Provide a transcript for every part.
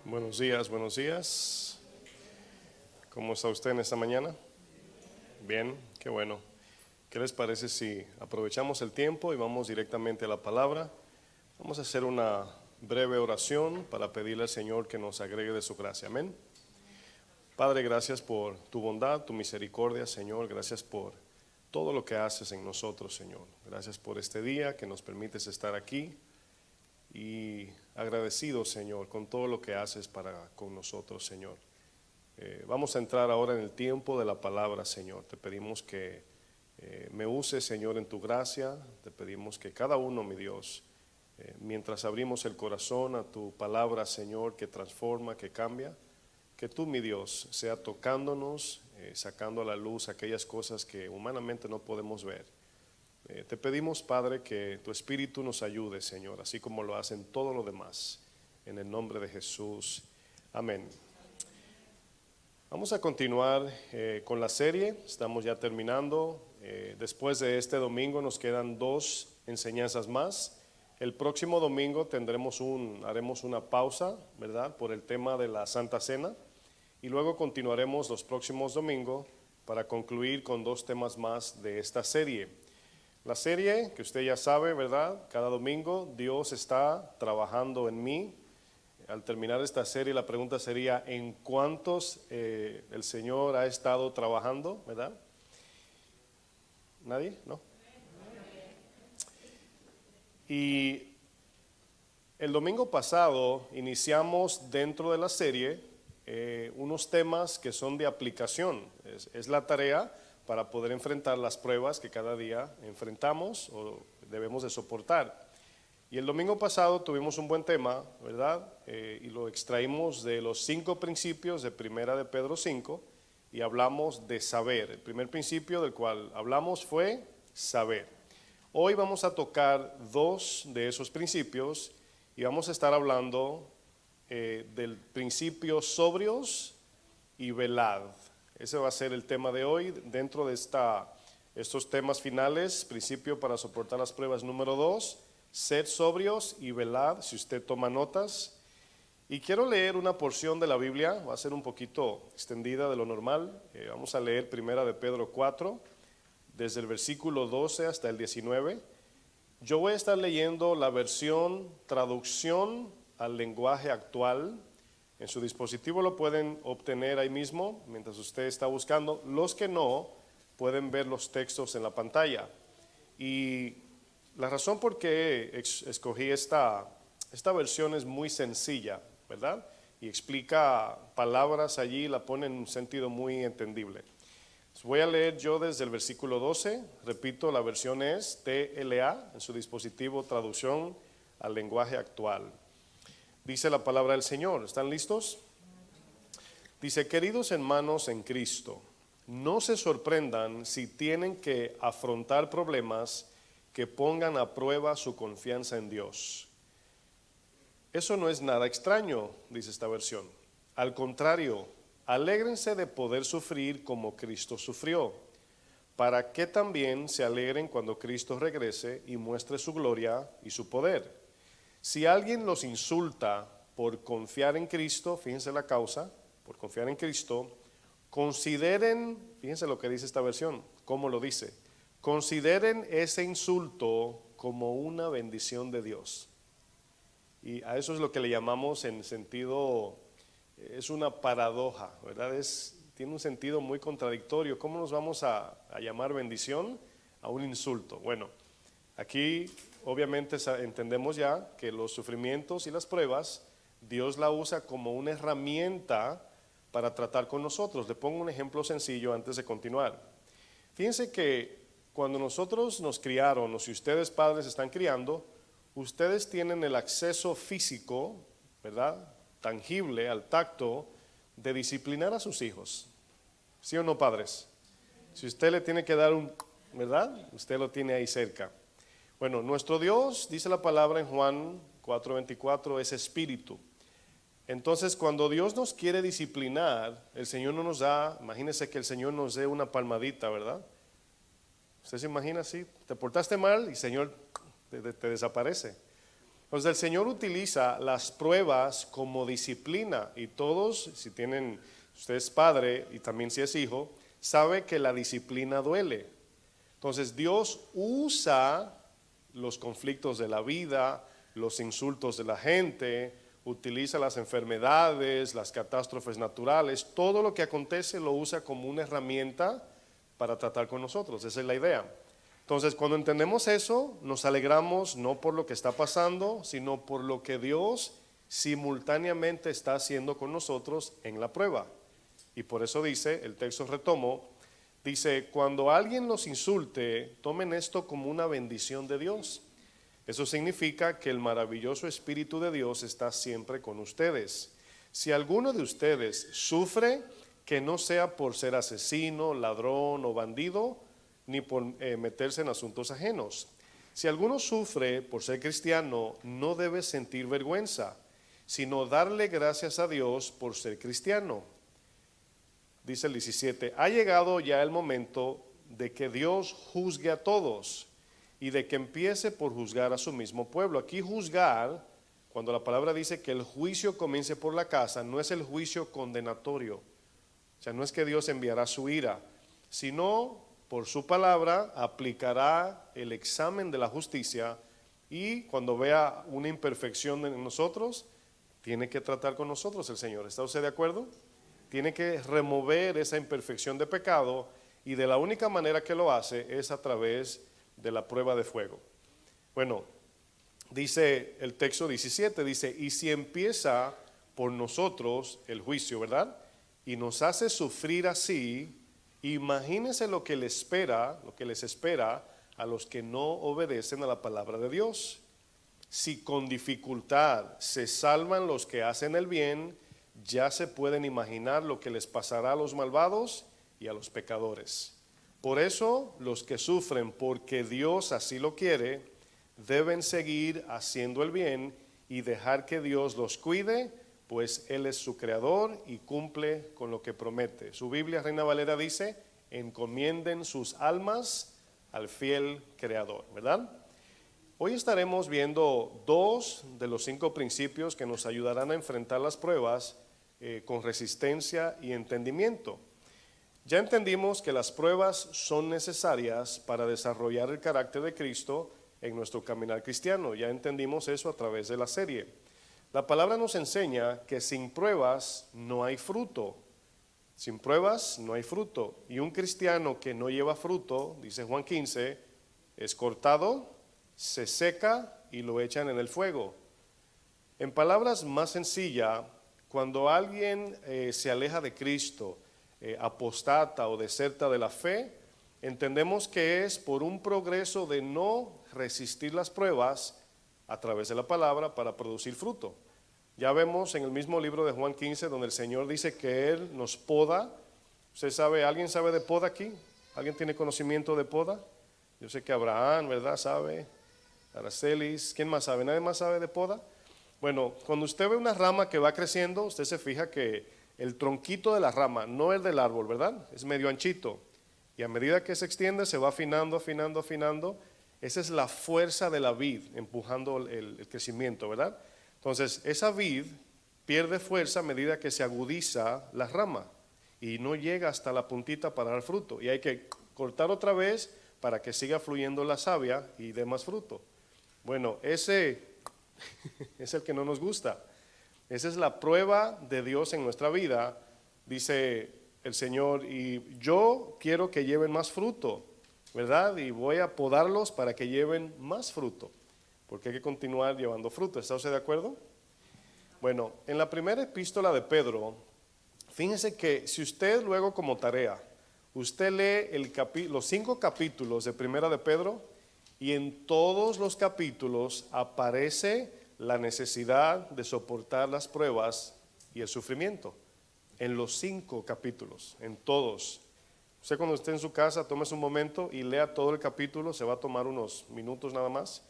Buenos días, buenos días. ¿Cómo está usted en esta mañana? Bien, qué bueno. ¿Qué les parece si aprovechamos el tiempo y vamos directamente a la palabra? Vamos a hacer una breve oración para pedirle al Señor que nos agregue de su gracia. Amén. Padre, gracias por tu bondad, tu misericordia, Señor. Gracias por todo lo que haces en nosotros, Señor. Gracias por este día que nos permites estar aquí. Y agradecido, Señor, con todo lo que haces para con nosotros, Señor. Vamos a entrar ahora en el tiempo de la palabra, Señor. Te pedimos que me uses, Señor, en tu gracia. Te pedimos que cada uno, mi Dios, mientras abrimos el corazón a tu palabra, Señor, que transforma, que cambia, que tú, mi Dios, sea tocándonos, sacando a la luz aquellas cosas que humanamente no podemos ver. Te pedimos, Padre, que tu Espíritu nos ayude, Señor, así como lo hacen todo lo demás, en el nombre de Jesús. Amén. Vamos a continuar con la serie, estamos ya terminando. Después de este domingo nos quedan 2 enseñanzas más. El próximo domingo haremos una pausa, ¿verdad?, por el tema de la Santa Cena, y luego continuaremos los próximos domingos para concluir con 2 temas más de esta serie. La serie que usted ya sabe, ¿verdad? Cada domingo Dios está trabajando en mí. Al terminar esta serie la pregunta sería: ¿en cuántos el Señor ha estado trabajando? ¿Verdad? ¿Nadie? ¿No? Y el domingo pasado iniciamos dentro de la serie unos temas que son de aplicación. Es la tarea para poder enfrentar las pruebas que cada día enfrentamos o debemos de soportar. Y el domingo pasado tuvimos un buen tema, ¿verdad? Y lo extraímos de los 5 principios de Primera de Pedro 5 y hablamos de saber. El primer principio del cual hablamos fue saber. Hoy vamos a tocar 2 de esos principios y vamos a estar hablando del principio sobrios y velad. Ese va a ser el tema de hoy dentro de estos temas finales. Principio para soportar las pruebas número 2, sed sobrios y velad, si usted toma notas. Y quiero leer una porción de la Biblia, va a ser un poquito extendida de lo normal. Vamos a leer Primera de Pedro 4, desde el versículo 12 hasta el 19. Yo voy a estar leyendo la versión traducción al lenguaje actual. En su dispositivo lo pueden obtener ahí mismo mientras usted está buscando. Los que no, pueden ver los textos en la pantalla. Y la razón por qué escogí esta versión es muy sencilla, ¿verdad? Y explica palabras allí, la pone en un sentido muy entendible. Voy a leer yo desde el versículo 12. Repito, la versión es TLA, en su dispositivo traducción al lenguaje actual. Dice la palabra del Señor. ¿Están listos? Dice: queridos hermanos en Cristo, no se sorprendan si tienen que afrontar problemas que pongan a prueba su confianza en Dios. Eso no es nada extraño, dice esta versión. Al contrario, alégrense de poder sufrir como Cristo sufrió, para que también se alegren cuando Cristo regrese y muestre su gloria y su poder. Si alguien los insulta por confiar en Cristo, fíjense la causa, por confiar en Cristo, consideren, fíjense lo que dice esta versión, cómo lo dice, consideren ese insulto como una bendición de Dios. Y a eso es lo que le llamamos en sentido, es una paradoja, ¿verdad? Tiene un sentido muy contradictorio. ¿Cómo nos vamos a llamar bendición a un insulto? Bueno, aquí obviamente entendemos ya que los sufrimientos y las pruebas, Dios la usa como una herramienta para tratar con nosotros. Le pongo un ejemplo sencillo antes de continuar. Fíjense que cuando nosotros nos criaron, o si ustedes padres están criando, ustedes tienen el acceso físico, ¿verdad?, tangible, al tacto, de disciplinar a sus hijos. ¿Sí o no, padres? Si usted le tiene que dar ¿verdad?, usted lo tiene ahí cerca. Bueno, nuestro Dios, dice la palabra en Juan 4:24, es espíritu. Entonces, cuando Dios nos quiere disciplinar, el Señor no nos da, imagínese que el Señor nos dé una palmadita, ¿verdad? ¿Usted se imagina así? Te portaste mal y el Señor te desaparece. Entonces el Señor utiliza las pruebas como disciplina y todos, si usted es padre y también si es hijo, sabe que la disciplina duele. Entonces Dios usa los conflictos de la vida, los insultos de la gente, utiliza las enfermedades, las catástrofes naturales, todo lo que acontece lo usa como una herramienta para tratar con nosotros, esa es la idea. Entonces, cuando entendemos eso, nos alegramos no por lo que está pasando, sino por lo que Dios simultáneamente está haciendo con nosotros en la prueba. Y por eso dice, el texto retomo, dice, cuando alguien los insulte, tomen esto como una bendición de Dios. Eso significa que el maravilloso Espíritu de Dios está siempre con ustedes. Si alguno de ustedes sufre, que no sea por ser asesino, ladrón o bandido, ni por meterse en asuntos ajenos. Si alguno sufre por ser cristiano, no debe sentir vergüenza, sino darle gracias a Dios por ser cristiano. Dice el 17, ha llegado ya el momento de que Dios juzgue a todos y de que empiece por juzgar a su mismo pueblo. Aquí juzgar, cuando la palabra dice que el juicio comience por la casa, no es el juicio condenatorio. O sea, no es que Dios enviará su ira, sino por su palabra aplicará el examen de la justicia y cuando vea una imperfección en nosotros, tiene que tratar con nosotros el Señor. ¿Está usted de acuerdo? Tiene que remover esa imperfección de pecado y de la única manera que lo hace es a través de la prueba de fuego. Bueno, dice el texto 17, dice, y si empieza por nosotros el juicio, ¿verdad? Y nos hace sufrir así, imagínense lo que les espera a los que no obedecen a la palabra de Dios. Si con dificultad se salvan los que hacen el bien, ya se pueden imaginar lo que les pasará a los malvados y a los pecadores. Por eso, los que sufren porque Dios así lo quiere, deben seguir haciendo el bien y dejar que Dios los cuide, pues Él es su creador y cumple con lo que promete. Su Biblia, Reina Valera, dice, encomienden sus almas al fiel creador, ¿verdad? Hoy estaremos viendo 2 de los 5 principios que nos ayudarán a enfrentar las pruebas con resistencia y entendimiento. Ya entendimos que las pruebas son necesarias para desarrollar el carácter de Cristo en nuestro caminar cristiano. Ya entendimos eso a través de la serie. La palabra nos enseña que sin pruebas no hay fruto. Sin pruebas no hay fruto. Y un cristiano que no lleva fruto, dice Juan 15, es cortado, se seca y lo echan en el fuego. En palabras más sencillas, cuando alguien se aleja de Cristo, apostata o deserta de la fe, entendemos que es por un progreso de no resistir las pruebas a través de la palabra para producir fruto. Ya vemos en el mismo libro de Juan 15 donde el Señor dice que Él nos poda. ¿Usted sabe, alguien sabe de poda aquí? ¿Alguien tiene conocimiento de poda? Yo sé que Abraham, ¿verdad? Sabe. Aracelis, ¿quién más sabe? ¿Nadie más sabe de poda? Bueno, cuando usted ve una rama que va creciendo, usted se fija que el tronquito de la rama, no el del árbol, ¿verdad? Es medio anchito. Y a medida que se extiende, se va afinando, afinando, afinando. Esa es la fuerza de la vid, empujando el crecimiento, ¿verdad? Entonces, esa vid pierde fuerza a medida que se agudiza la rama y no llega hasta la puntita para dar fruto. Y hay que cortar otra vez para que siga fluyendo la savia y dé más fruto. Bueno, ese es el que no nos gusta. Esa es la prueba de Dios en nuestra vida, dice el Señor, y yo quiero que lleven más fruto, ¿verdad? Y voy a podarlos para que lleven más fruto, porque hay que continuar llevando fruto. ¿Está usted de acuerdo? Bueno, en la primera epístola de Pedro, fíjense que si usted luego como tarea, usted lee los 5 capítulos de primera de Pedro, y en todos los capítulos aparece la necesidad de soportar las pruebas y el sufrimiento. En los 5 capítulos, en todos. Usted cuando esté en su casa, tómese un momento y lea todo el capítulo, se va a tomar unos minutos nada más,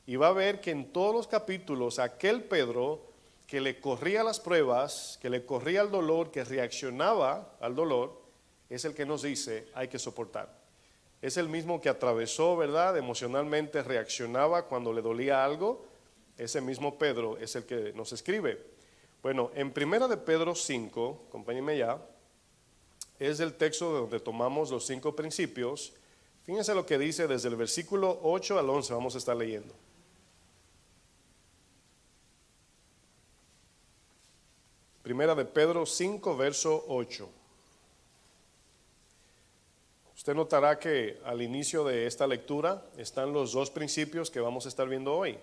y va a ver que en todos los capítulos aquel Pedro que le corría las pruebas, que le corría el dolor, que reaccionaba al dolor, es el que nos dice hay que soportar. Es el mismo que atravesó, ¿verdad? Emocionalmente reaccionaba cuando le dolía algo ese mismo Pedro es el que nos escribe. Bueno, en Primera de Pedro 5, acompáñenme ya, es el texto de donde tomamos los 5 principios. Fíjense lo que dice desde el versículo 8 al 11, vamos a estar leyendo. Primera de Pedro 5, verso 8. Usted notará que al inicio de esta lectura están los 2 principios que vamos a estar viendo hoy.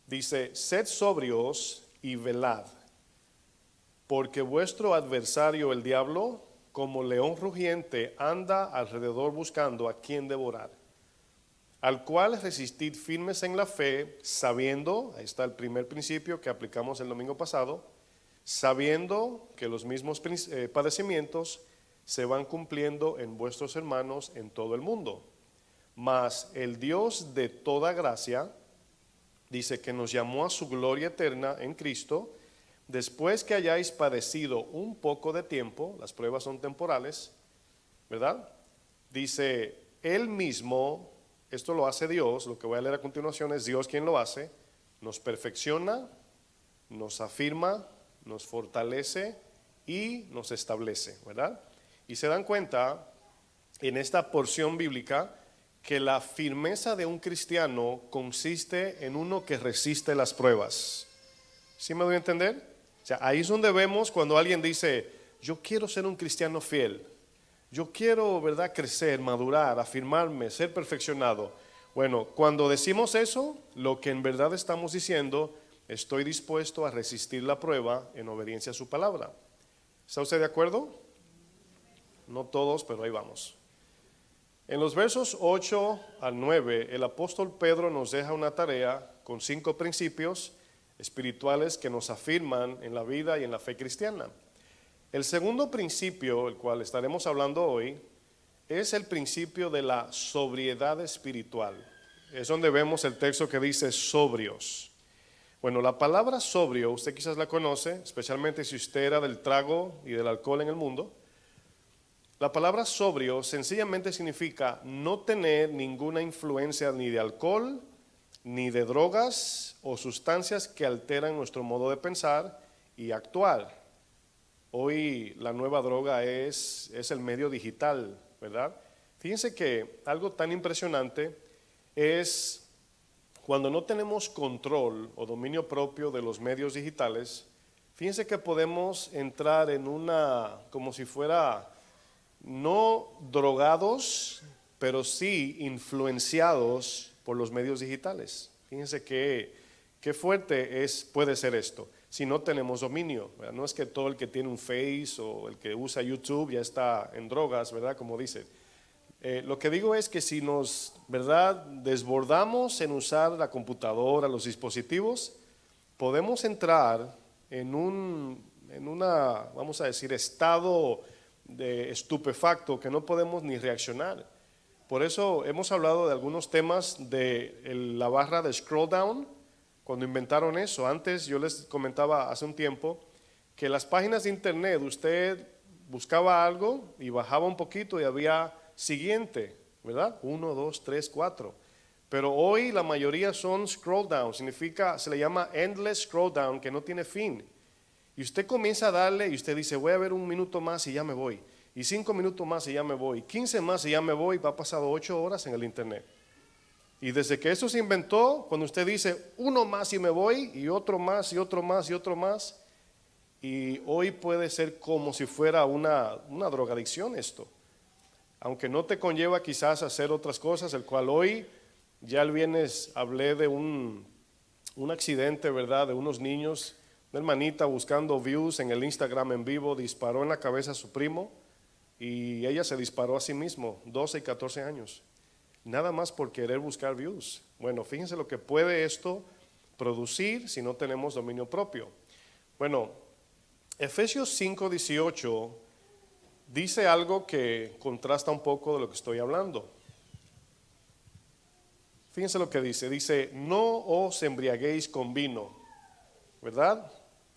Dice, sed sobrios y velad, porque vuestro adversario el diablo, como león rugiente, anda alrededor buscando a quien devorar, al cual resistid firmes en la fe, sabiendo, ahí está el primer principio que aplicamos el domingo pasado, sabiendo que los mismos padecimientos se van cumpliendo en vuestros hermanos en todo el mundo. Mas el Dios de toda gracia, dice que nos llamó a su gloria eterna en Cristo, después que hayáis padecido un poco de tiempo, las pruebas son temporales, ¿verdad? Dice, Él mismo, esto lo hace Dios, lo que voy a leer a continuación es Dios quien lo hace, nos perfecciona, nos afirma, nos fortalece y nos establece, ¿verdad? Y se dan cuenta en esta porción bíblica que la firmeza de un cristiano consiste en uno que resiste las pruebas. ¿Sí me doy a entender? O sea, ahí es donde vemos cuando alguien dice, yo quiero ser un cristiano fiel, yo quiero, ¿verdad?, crecer, madurar, afirmarme, ser perfeccionado. Bueno, cuando decimos eso, lo que en verdad estamos diciendo, estoy dispuesto a resistir la prueba en obediencia a su palabra. ¿Está usted de acuerdo? No todos, pero ahí vamos. En los versos 8 al 9, el apóstol Pedro nos deja una tarea con 5 principios espirituales que nos afirman en la vida y en la fe cristiana. El segundo principio, el cual estaremos hablando hoy, es el principio de la sobriedad espiritual. Es donde vemos el texto que dice sobrios. Bueno, la palabra sobrio, usted quizás la conoce, especialmente si usted era del trago y del alcohol en el mundo. La palabra sobrio sencillamente significa no tener ninguna influencia ni de alcohol, ni de drogas o sustancias que alteran nuestro modo de pensar y actuar. Hoy la nueva droga es el medio digital, ¿verdad? Fíjense que algo tan impresionante es cuando no tenemos control o dominio propio de los medios digitales. Fíjense que podemos entrar en una, como si fuera, no drogados, pero sí influenciados por los medios digitales. Fíjense qué fuerte puede ser esto, si no tenemos dominio, ¿verdad? No es que todo el que tiene un Face o el que usa YouTube ya está en drogas, ¿verdad? Como dice. Lo que digo es que si nos, ¿verdad?, desbordamos en usar la computadora, los dispositivos, podemos entrar en una, vamos a decir, estado de estupefacto que no podemos ni reaccionar. Por eso hemos hablado de algunos temas de la barra de scroll down, cuando inventaron eso. Antes yo les comentaba hace un tiempo que las páginas de internet, usted buscaba algo y bajaba un poquito y había siguiente, ¿verdad? 1, 2, 3, 4. Pero hoy la mayoría son scroll down, significa, se le llama endless scroll down, que no tiene fin. Y usted comienza a darle y usted dice, voy a ver un minuto más y ya me voy. Y 5 minutos más y ya me voy. 15 más y ya me voy. Va pasado 8 horas en el internet. Y desde que eso se inventó, cuando usted dice, uno más y me voy, y otro más y otro más y otro más, y hoy puede ser como si fuera una drogadicción esto. Aunque no te conlleva quizás hacer otras cosas, el cual hoy, ya el viernes hablé de un accidente, ¿verdad?, de unos niños, una hermanita buscando views en el Instagram en vivo, disparó en la cabeza a su primo y ella se disparó a sí mismo, 12 y 14 años, nada más por querer buscar views. Bueno, fíjense lo que puede esto producir si no tenemos dominio propio. Bueno, Efesios 5:18 dice algo que contrasta un poco de lo que estoy hablando. Fíjense lo que dice, no os embriaguéis con vino, ¿verdad?,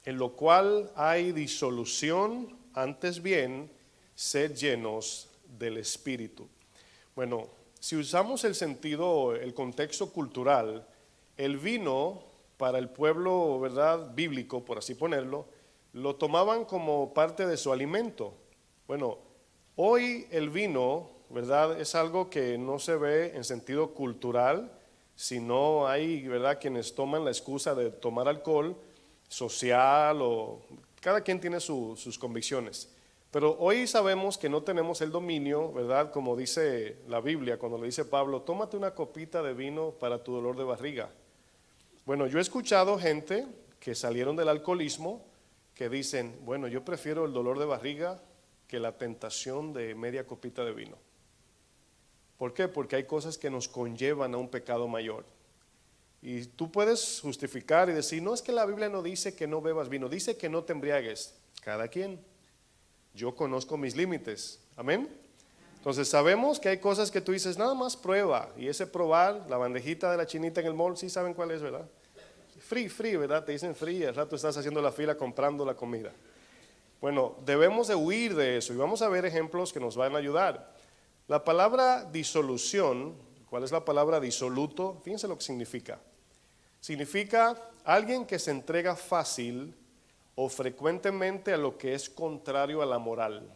en lo cual hay disolución, antes bien, sed llenos del Espíritu. Bueno, si usamos el sentido, el contexto cultural, el vino para el pueblo, ¿verdad?, bíblico, por así ponerlo, lo tomaban como parte de su alimento. Bueno, hoy el vino, ¿verdad?, es algo que no se ve en sentido cultural, sino hay, ¿verdad?, quienes toman la excusa de tomar alcohol social o cada quien tiene sus convicciones. Pero hoy sabemos que no tenemos el dominio, ¿verdad?, como dice la Biblia, cuando le dice Pablo, tómate una copita de vino para tu dolor de barriga. Bueno, yo he escuchado gente que salieron del alcoholismo que dicen, bueno, yo prefiero el dolor de barriga que la tentación de media copita de vino. ¿Por qué? Porque hay cosas que nos conllevan a un pecado mayor. Y tú puedes justificar y decir, no, es que la Biblia no dice que no bebas vino, dice que no te embriagues. Cada quien. Yo conozco mis límites. Amén. Entonces sabemos que hay cosas que tú dices, nada más prueba. Y ese probar, la bandejita de la chinita en el mall, sí saben cuál es, ¿verdad? Free, ¿verdad? Te dicen free, al rato estás haciendo la fila comprando la comida. Bueno, debemos de huir de eso y vamos a ver ejemplos que nos van a ayudar. La palabra disolución, ¿cuál es la palabra disoluto? Fíjense lo que significa. Significa alguien que se entrega fácil o frecuentemente a lo que es contrario a la moral.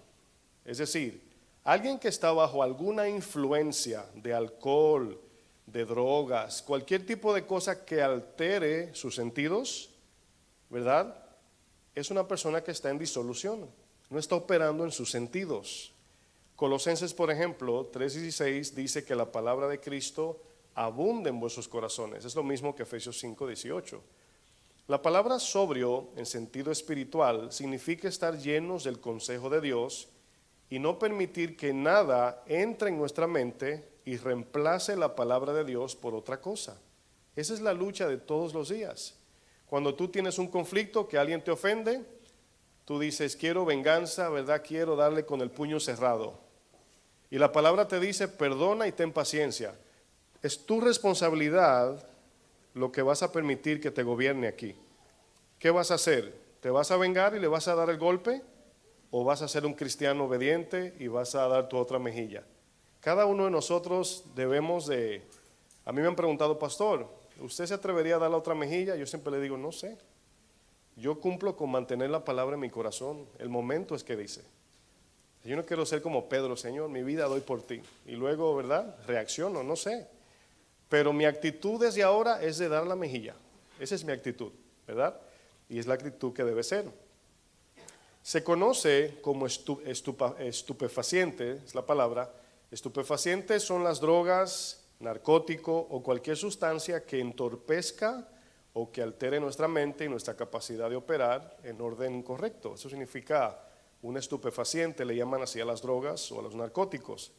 Es decir, alguien que está bajo alguna influencia de alcohol, de drogas, cualquier tipo de cosa que altere sus sentidos, ¿verdad?, es una persona que está en disolución, no está operando en sus sentidos. Colosenses, por ejemplo, 3:16 dice que la palabra de Cristo abunda en vuestros corazones. Es lo mismo que Efesios 5:18. La palabra sobrio en sentido espiritual significa estar llenos del consejo de Dios y no permitir que nada entre en nuestra mente y reemplace la palabra de Dios por otra cosa. Esa es la lucha de todos los días. Cuando tú tienes un conflicto, que alguien te ofende, tú dices, quiero venganza, ¿verdad? Quiero darle con el puño cerrado. Y la palabra te dice, perdona y ten paciencia. Es tu responsabilidad lo que vas a permitir que te gobierne aquí. ¿Qué vas a hacer? ¿Te vas a vengar y le vas a dar el golpe? ¿O vas a ser un cristiano obediente y vas a dar tu otra mejilla? Cada uno de nosotros debemos de... A mí me han preguntado, pastor, ¿usted se atrevería a dar la otra mejilla? Yo siempre le digo, no sé. Yo cumplo con mantener la palabra en mi corazón. El momento es que dice. Yo no quiero ser como Pedro, Señor, mi vida doy por ti. Y luego, ¿verdad? Reacciono, no sé. Pero mi actitud desde ahora es de dar la mejilla. Esa es mi actitud, ¿verdad? Y es la actitud que debe ser. Se conoce como estupefaciente, es la palabra. Estupefacientes son las drogas, narcótico o cualquier sustancia que entorpezca o que altere nuestra mente y nuestra capacidad de operar en orden correcto. Eso significa un estupefaciente, le llaman así a las drogas o a los narcóticos.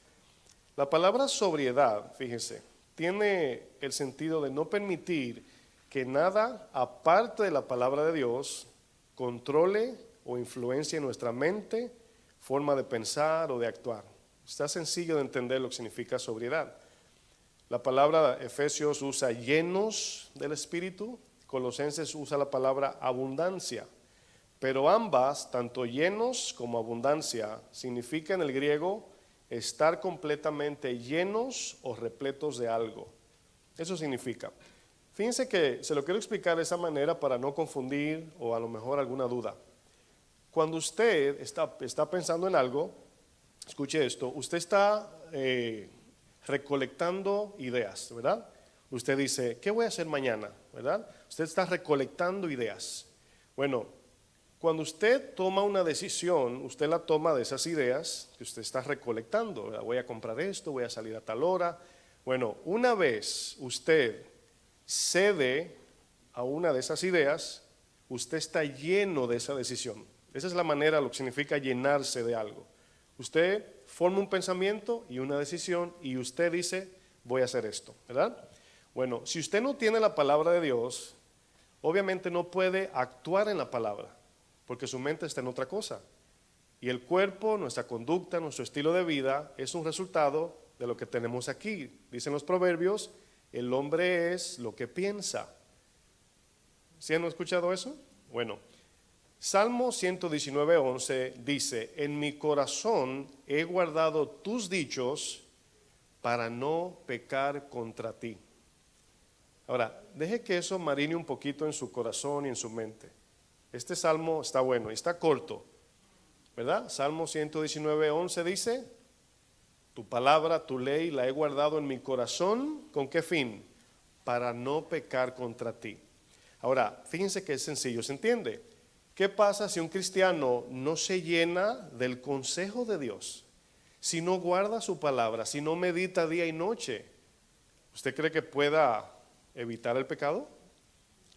La palabra sobriedad, fíjense, tiene el sentido de no permitir que nada aparte de la palabra de Dios controle o influencie nuestra mente, forma de pensar o de actuar. Está sencillo de entender lo que significa sobriedad. La palabra Efesios usa llenos del Espíritu, Colosenses usa la palabra abundancia, pero ambas, tanto llenos como abundancia, significa en el griego estar completamente llenos o repletos de algo. Eso significa. Fíjense que se lo quiero explicar de esa manera para no confundir o a lo mejor alguna duda. Cuando usted está pensando en algo, escuche esto, usted está recolectando ideas, ¿verdad? Usted dice, ¿qué voy a hacer mañana? ¿Verdad? Usted está recolectando ideas. Bueno, cuando usted toma una decisión, usted la toma de esas ideas que usted está recolectando, ¿verdad? Voy a comprar esto, voy a salir a tal hora. Bueno, una vez usted cede a una de esas ideas, usted está lleno de esa decisión. Esa es la manera, lo que significa llenarse de algo. Usted forma un pensamiento y una decisión y usted dice, voy a hacer esto, ¿verdad? Bueno, si usted no tiene la palabra de Dios, obviamente no puede actuar en la palabra, porque su mente está en otra cosa. Y el cuerpo, nuestra conducta, nuestro estilo de vida es un resultado de lo que tenemos aquí. Dicen los proverbios, el hombre es lo que piensa. ¿Sí han escuchado eso? Bueno, Salmo 119:11 dice, en mi corazón he guardado tus dichos para no pecar contra ti. Ahora, deje que eso marine un poquito en su corazón y en su mente. Este salmo está bueno y está corto, ¿verdad? Salmo 119:11 dice: tu palabra, tu ley la he guardado en mi corazón. ¿Con qué fin? Para no pecar contra ti. Ahora, fíjense que es sencillo, ¿se entiende? ¿Qué pasa si un cristiano no se llena del consejo de Dios? Si no guarda su palabra, si no medita día y noche, ¿usted cree que pueda evitar el pecado?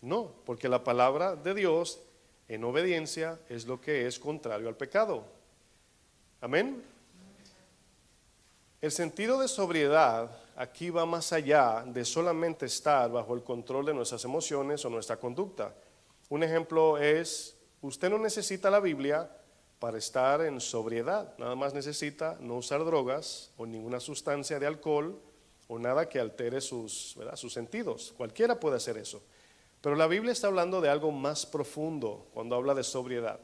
No, porque la palabra de Dios en obediencia es lo que es contrario al pecado. Amén. El sentido de sobriedad aquí va más allá de solamente estar bajo el control de nuestras emociones o nuestra conducta. Un ejemplo es, usted no necesita la Biblia para estar en sobriedad, nada más necesita no usar drogas o ninguna sustancia de alcohol o nada que altere sus sentidos. Cualquiera puede hacer eso. Pero la Biblia está hablando de algo más profundo cuando habla de sobriedad.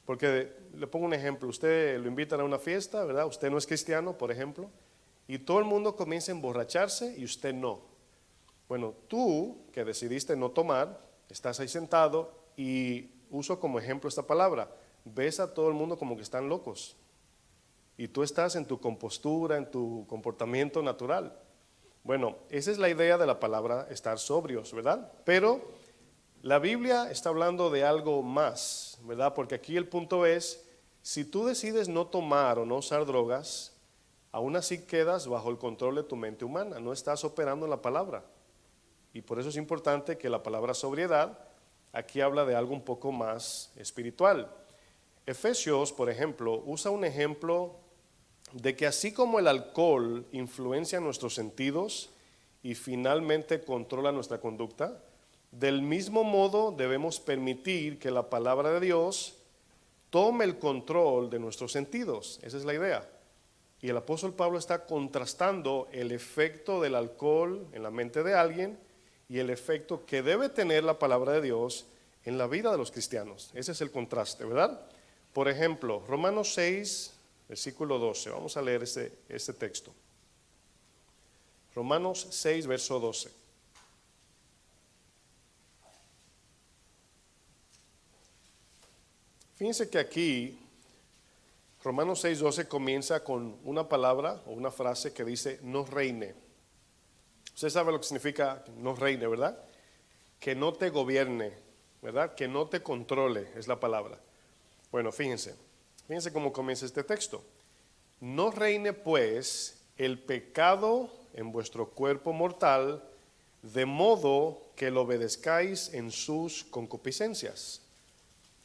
Porque le pongo un ejemplo, usted lo invitan a una fiesta, ¿verdad? Usted no es cristiano, por ejemplo, y todo el mundo comienza a emborracharse y usted no. Bueno, tú que decidiste no tomar, estás ahí sentado y uso como ejemplo esta palabra, ves a todo el mundo como que están locos. Y tú estás en tu compostura, en tu comportamiento natural. Bueno, esa es la idea de la palabra estar sobrios, ¿verdad? Pero la Biblia está hablando de algo más, ¿verdad? Porque aquí el punto es, si tú decides no tomar o no usar drogas, aún así quedas bajo el control de tu mente humana, no estás operando en la palabra. Y por eso es importante que la palabra sobriedad aquí habla de algo un poco más espiritual. Efesios, por ejemplo, usa un ejemplo de que así como el alcohol influencia nuestros sentidos y finalmente controla nuestra conducta, del mismo modo debemos permitir que la palabra de Dios tome el control de nuestros sentidos. Esa es la idea. Y el apóstol Pablo está contrastando el efecto del alcohol en la mente de alguien y el efecto que debe tener la palabra de Dios en la vida de los cristianos. Ese es el contraste, ¿verdad? Por ejemplo, Romanos 6, versículo 12. Vamos a leer este texto. Romanos 6, verso 12. Fíjense que aquí Romanos 6:12 comienza con una palabra o una frase que dice no reine. Usted sabe lo que significa no reine, ¿verdad? Que no te gobierne, ¿verdad? Que no te controle, es la palabra. Bueno, fíjense cómo comienza este texto. No reine pues el pecado en vuestro cuerpo mortal, de modo que lo obedezcáis en sus concupiscencias.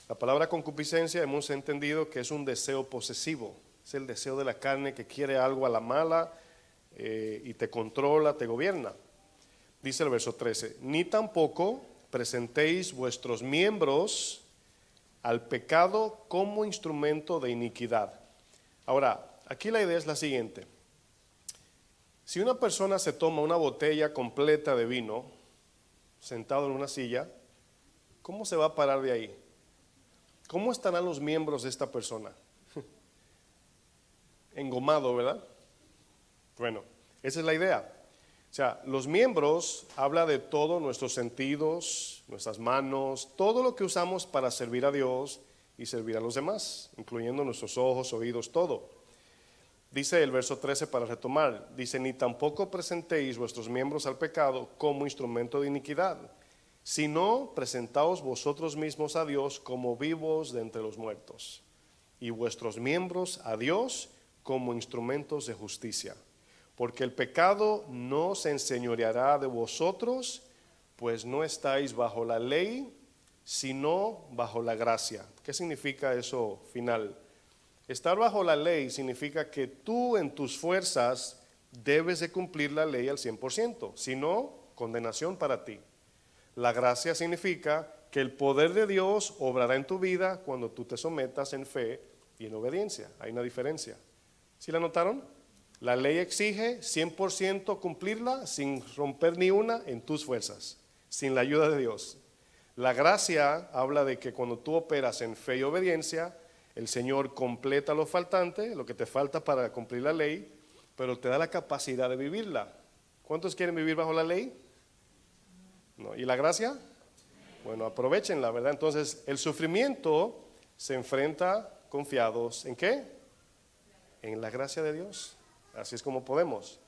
La palabra concupiscencia hemos entendido que es un deseo posesivo, es el deseo de la carne que quiere algo a la mala y te controla, te gobierna. Dice el verso 13, ni tampoco presentéis vuestros miembros al pecado como instrumento de iniquidad. Ahora, aquí la idea es la siguiente. Si una persona se toma una botella completa de vino, sentado en una silla, ¿cómo se va a parar de ahí? ¿Cómo estarán los miembros de esta persona? Engomado, ¿verdad? Bueno, esa es la idea. O sea, los miembros habla de todos nuestros sentidos, nuestras manos, todo lo que usamos para servir a Dios y servir a los demás, incluyendo nuestros ojos, oídos, todo. Dice el verso 13 para retomar, dice, ni tampoco presentéis vuestros miembros al pecado como instrumento de iniquidad, sino presentaos vosotros mismos a Dios como vivos de entre los muertos, y vuestros miembros a Dios como instrumentos de justicia. Porque el pecado no se enseñoreará de vosotros, pues no estáis bajo la ley, sino bajo la gracia. ¿Qué significa eso final? Estar bajo la ley significa que tú en tus fuerzas debes de cumplir la ley al 100%, si no, condenación para ti. La gracia significa que el poder de Dios obrará en tu vida cuando tú te sometas en fe y en obediencia. Hay una diferencia. ¿Sí la notaron? La ley exige 100% cumplirla sin romper ni una en tus fuerzas, sin la ayuda de Dios. La gracia habla de que cuando tú operas en fe y obediencia, el Señor completa lo faltante, lo que te falta para cumplir la ley, pero te da la capacidad de vivirla. ¿Cuántos quieren vivir bajo la ley? No. ¿Y la gracia? Bueno, aprovechenla, ¿verdad? Entonces, el sufrimiento se enfrenta confiados ¿en qué? En la gracia de Dios. Así es como podemos.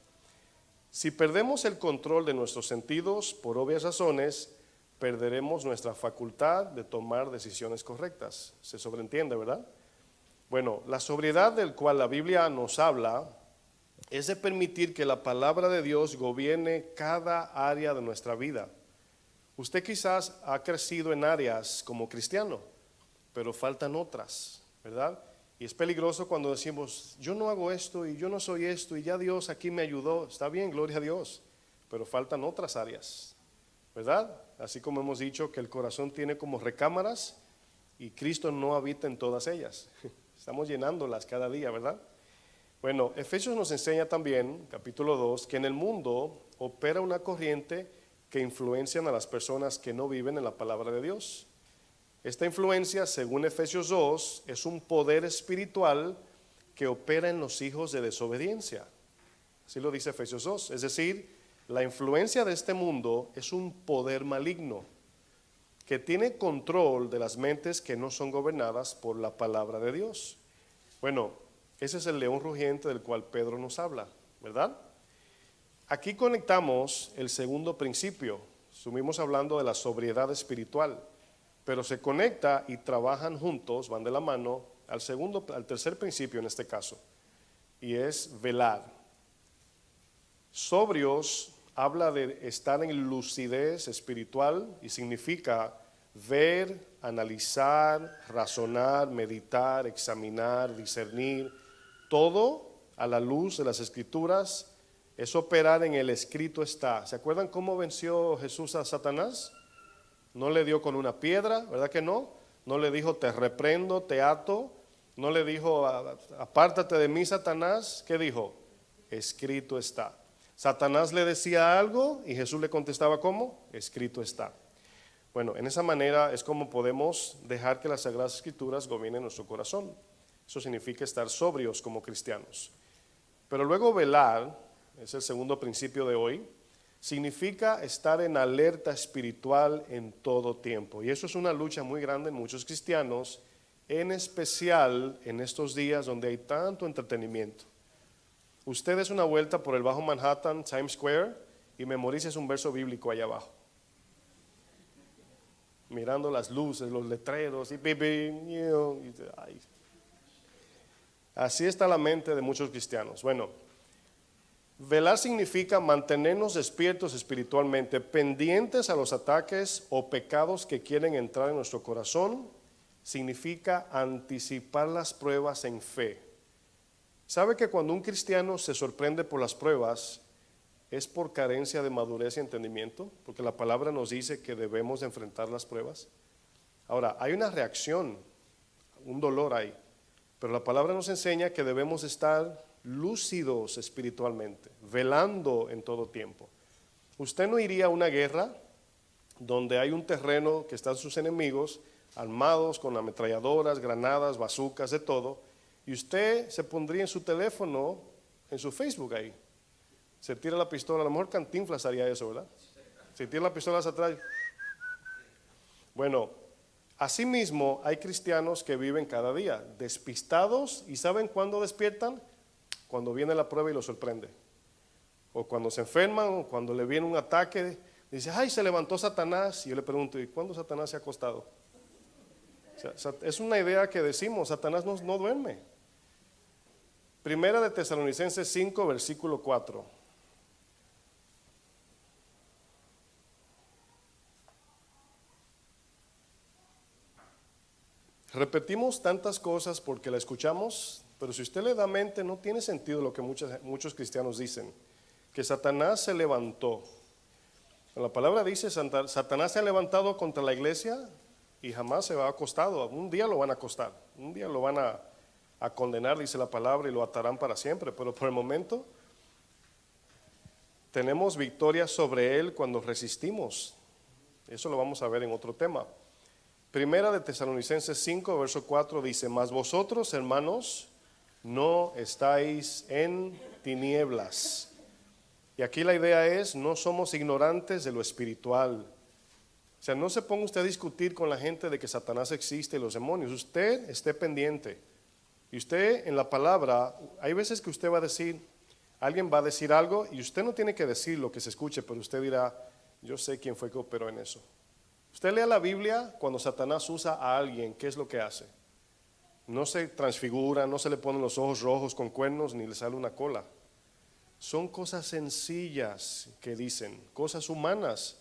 Si perdemos el control de nuestros sentidos, por obvias razones, perderemos nuestra facultad de tomar decisiones correctas. Se sobreentiende, ¿verdad? Bueno, la sobriedad del cual la Biblia nos habla es de permitir que la palabra de Dios gobierne cada área de nuestra vida. Usted quizás ha crecido en áreas como cristiano, pero faltan otras, ¿verdad? Y es peligroso cuando decimos, yo no hago esto y yo no soy esto y ya Dios aquí me ayudó. Está bien, gloria a Dios, pero faltan otras áreas, ¿verdad? Así como hemos dicho que el corazón tiene como recámaras y Cristo no habita en todas ellas. Estamos llenándolas cada día, ¿verdad? Bueno, Efesios nos enseña también, capítulo 2, que en el mundo opera una corriente que influencian a las personas que no viven en la palabra de Dios. Esta influencia, según Efesios 2, es un poder espiritual que opera en los hijos de desobediencia. Así lo dice Efesios 2. Es decir, la influencia de este mundo es un poder maligno que tiene control de las mentes que no son gobernadas por la palabra de Dios. Bueno, ese es el león rugiente del cual Pedro nos habla, ¿verdad? Aquí conectamos el segundo principio. Estuvimos hablando de la sobriedad espiritual, pero se conecta y trabajan juntos, van de la mano, al tercer principio en este caso, y es velar. Sobrios habla de estar en lucidez espiritual y significa ver, analizar, razonar, meditar, examinar, discernir, todo a la luz de las Escrituras. Es operar en el escrito está. ¿Se acuerdan cómo venció Jesús a Satanás? No le dio con una piedra, ¿verdad que no? No le dijo te reprendo, te ato. No le dijo apártate de mí, Satanás. ¿Qué dijo? Escrito está. Satanás le decía algo y Jesús le contestaba ¿cómo? Escrito está. Bueno, en esa manera es como podemos dejar que las Sagradas Escrituras gobiernen nuestro corazón. Eso significa estar sobrios como cristianos. Pero luego velar, es el segundo principio de hoy, significa estar en alerta espiritual en todo tiempo. Y eso es una lucha muy grande en muchos cristianos, en especial en estos días donde hay tanto entretenimiento. Usted des una vuelta por el Bajo Manhattan, Times Square, y memorice un verso bíblico allá abajo. Mirando las luces, los letreros, y ay. Así está la mente de muchos cristianos. Bueno, velar significa mantenernos despiertos espiritualmente, pendientes a los ataques o pecados que quieren entrar en nuestro corazón. Significa anticipar las pruebas en fe. ¿Sabe que cuando un cristiano se sorprende por las pruebas es por carencia de madurez y entendimiento? Porque la palabra nos dice que debemos de enfrentar las pruebas. Ahora, hay una reacción, un dolor ahí, pero la palabra nos enseña que debemos estar lúcidos espiritualmente, velando en todo tiempo. Usted no iría a una guerra donde hay un terreno que están sus enemigos armados con ametralladoras, granadas, bazucas, de todo, y usted se pondría en su teléfono, en su Facebook ahí. Se tira la pistola, a lo mejor Cantinflas haría eso, ¿verdad? Se tira la pistola hacia atrás. Bueno, asimismo hay cristianos que viven cada día despistados, y ¿saben cuándo despiertan? Cuando viene la prueba y los sorprende. O cuando se enferman, o cuando le viene un ataque, dice, ay, se levantó Satanás. Y yo le pregunto, ¿y cuándo Satanás se ha acostado? O sea, es una idea que decimos, Satanás no duerme. Primera de Tesalonicenses 5, versículo 4. Repetimos tantas cosas porque la escuchamos, pero si usted le da mente, no tiene sentido lo que muchos cristianos dicen, que Satanás se levantó. La palabra dice, Satanás se ha levantado contra la iglesia y jamás se va acostado. Un día lo van a acostar, un día lo van a condenar, dice la palabra, y lo atarán para siempre. Pero por el momento tenemos victoria sobre él cuando resistimos. Eso lo vamos a ver en otro tema. Primera de Tesalonicenses 5, verso 4 dice, mas vosotros, hermanos, no estáis en tinieblas. Y aquí la idea es, no somos ignorantes de lo espiritual, sea, no se ponga usted a discutir con la gente de que Satanás existe y los demonios. Usted esté pendiente. Y usted en la palabra, hay veces que usted va a decir, alguien va a decir algo y usted no tiene que decir lo que se escuche, pero usted dirá, yo sé quién fue que operó en eso. Usted lea la Biblia, cuando Satanás usa a alguien, ¿qué es lo que hace? No se transfigura, no se le ponen los ojos rojos con cuernos, ni le sale una cola. Son cosas sencillas que dicen, cosas humanas,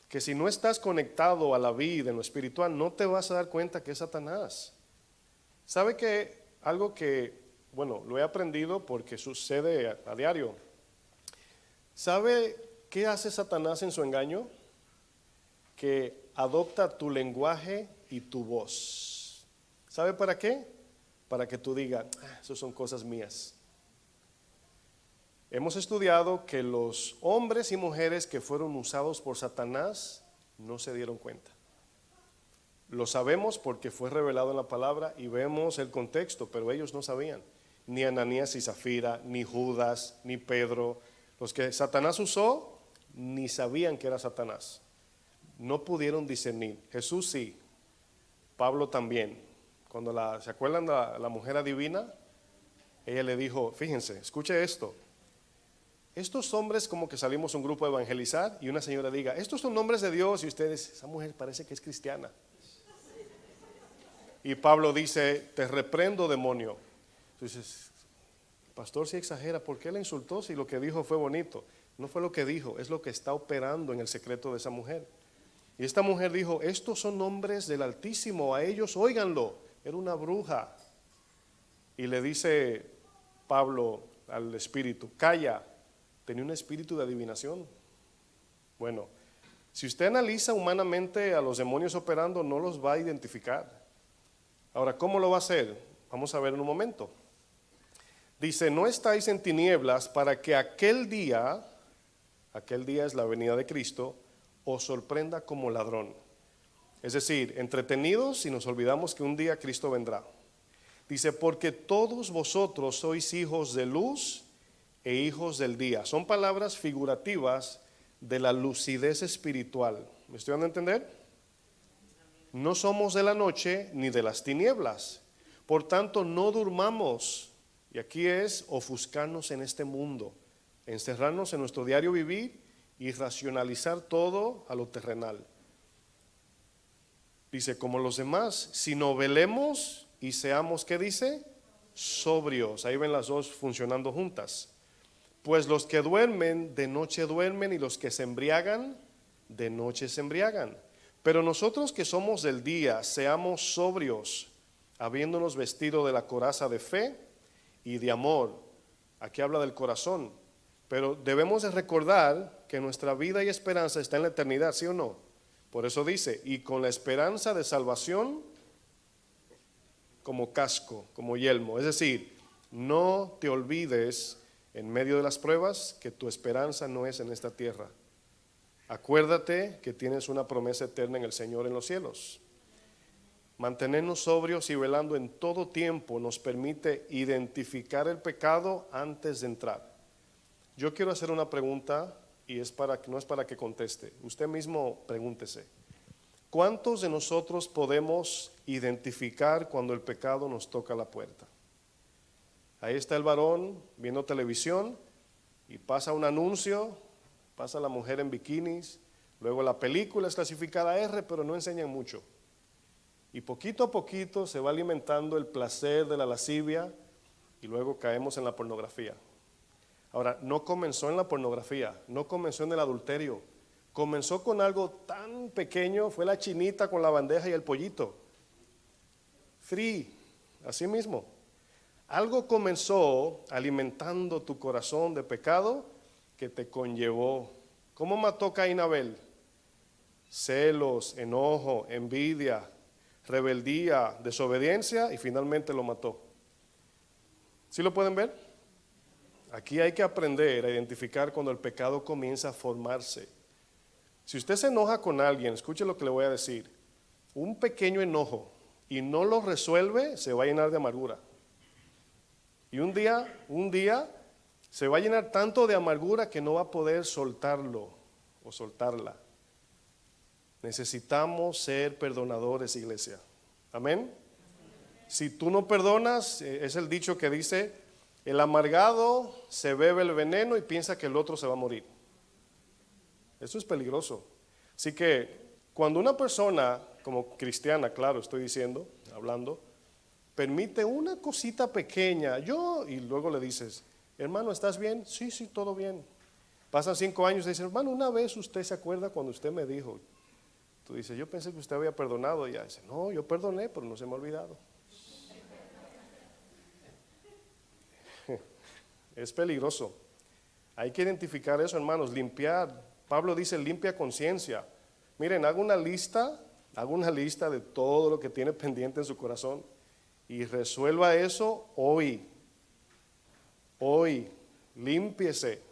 que si no estás conectado a la vida en lo espiritual, no te vas a dar cuenta que es Satanás. ¿Sabe que algo que, bueno, lo he aprendido porque sucede a diario? ¿Sabe qué hace Satanás en su engaño? Que adopta tu lenguaje y tu voz. ¿Sabe para qué? Para que tú digas, eso son cosas mías. Hemos estudiado que los hombres y mujeres que fueron usados por Satanás no se dieron cuenta. Lo sabemos porque fue revelado en la palabra y vemos el contexto, pero ellos no sabían. Ni Ananías y Zafira, ni Judas, ni Pedro. Los que Satanás usó, ni sabían que era Satanás. No pudieron discernir. Jesús sí, Pablo también. Cuando ¿se acuerdan de la mujer adivina? Ella le dijo, fíjense, escuche esto. Estos hombres, como que salimos un grupo a evangelizar y una señora diga, estos son nombres de Dios, y ustedes, esa mujer parece que es cristiana. Y Pablo dice, te reprendo, demonio. Entonces, el pastor sí exagera, ¿por qué la insultó si lo que dijo fue bonito? No fue lo que dijo, es lo que está operando en el secreto de esa mujer. Y esta mujer dijo, estos son nombres del Altísimo, a ellos óiganlo. Era una bruja. Y le dice Pablo al espíritu, calla. Tenía un espíritu de adivinación. Bueno, si usted analiza humanamente a los demonios operando, no los va a identificar. Ahora, ¿cómo lo va a hacer? Vamos a ver en un momento. Dice, no estáis en tinieblas para que aquel día es la venida de Cristo, os sorprenda como ladrón. Es decir, entretenidos y nos olvidamos que un día Cristo vendrá. Dice, porque todos vosotros sois hijos de luz e hijos del día. Son palabras figurativas de la lucidez espiritual. ¿Me estoy dando a entender? No somos de la noche ni de las tinieblas. Por tanto, no durmamos. Y aquí es ofuscarnos en este mundo, encerrarnos en nuestro diario vivir y racionalizar todo a lo terrenal. Dice, como los demás, sino velemos y seamos, ¿qué dice? Sobrios. Ahí ven las dos funcionando juntas. Pues los que duermen, de noche duermen, y los que se embriagan, de noche se embriagan. Pero nosotros que somos del día, seamos sobrios, habiéndonos vestido de la coraza de fe y de amor. Aquí habla del corazón. Pero debemos de recordar que nuestra vida y esperanza está en la eternidad, ¿sí o no? Por eso dice, y con la esperanza de salvación como casco, como yelmo. Es decir, no te olvides en medio de las pruebas que tu esperanza no es en esta tierra. Acuérdate que tienes una promesa eterna en el Señor en los cielos. Mantenernos sobrios y velando en todo tiempo nos permite identificar el pecado antes de entrar. Yo quiero hacer una pregunta y no es para que conteste. Usted mismo pregúntese. ¿Cuántos de nosotros podemos identificar cuando el pecado nos toca la puerta? Ahí está el varón viendo televisión y pasa un anuncio, pasa la mujer en bikinis, luego la película es clasificada R, pero no enseñan mucho. Y poquito a poquito se va alimentando el placer de la lascivia y luego caemos en la pornografía. Ahora, no comenzó en la pornografía, no comenzó en el adulterio, comenzó con algo tan pequeño, fue la chinita con la bandeja y el pollito. Free, así mismo. Algo comenzó alimentando tu corazón de pecado que te conllevó. ¿Cómo mató Caín a Abel? Celos, enojo, envidia, rebeldía, desobediencia, y finalmente lo mató. ¿Sí lo pueden ver? Aquí hay que aprender a identificar cuando el pecado comienza a formarse. Si usted se enoja con alguien, escuche lo que le voy a decir. Un pequeño enojo y no lo resuelve, se va a llenar de amargura. Y un día se va a llenar tanto de amargura que no va a poder soltarlo o soltarla. Necesitamos ser perdonadores, iglesia. Amén. Si tú no perdonas, es el dicho que dice, el amargado se bebe el veneno y piensa que el otro se va a morir. Eso es peligroso. Así que cuando una persona, como cristiana, claro, estoy diciendo, hablando, permite una cosita pequeña, y luego le dices, hermano, ¿estás bien? Sí, sí, todo bien. Pasan 5 años y dicen, hermano, una vez usted se acuerda cuando usted me dijo. Tú dices, yo pensé que usted había perdonado. Y ella dice, no, yo perdoné, pero no se me ha olvidado. Es peligroso. Hay que identificar eso, hermanos, limpiar. Pablo dice, limpia conciencia. Miren, hago una lista de todo lo que tiene pendiente en su corazón y resuelva eso hoy. Hoy, límpiese.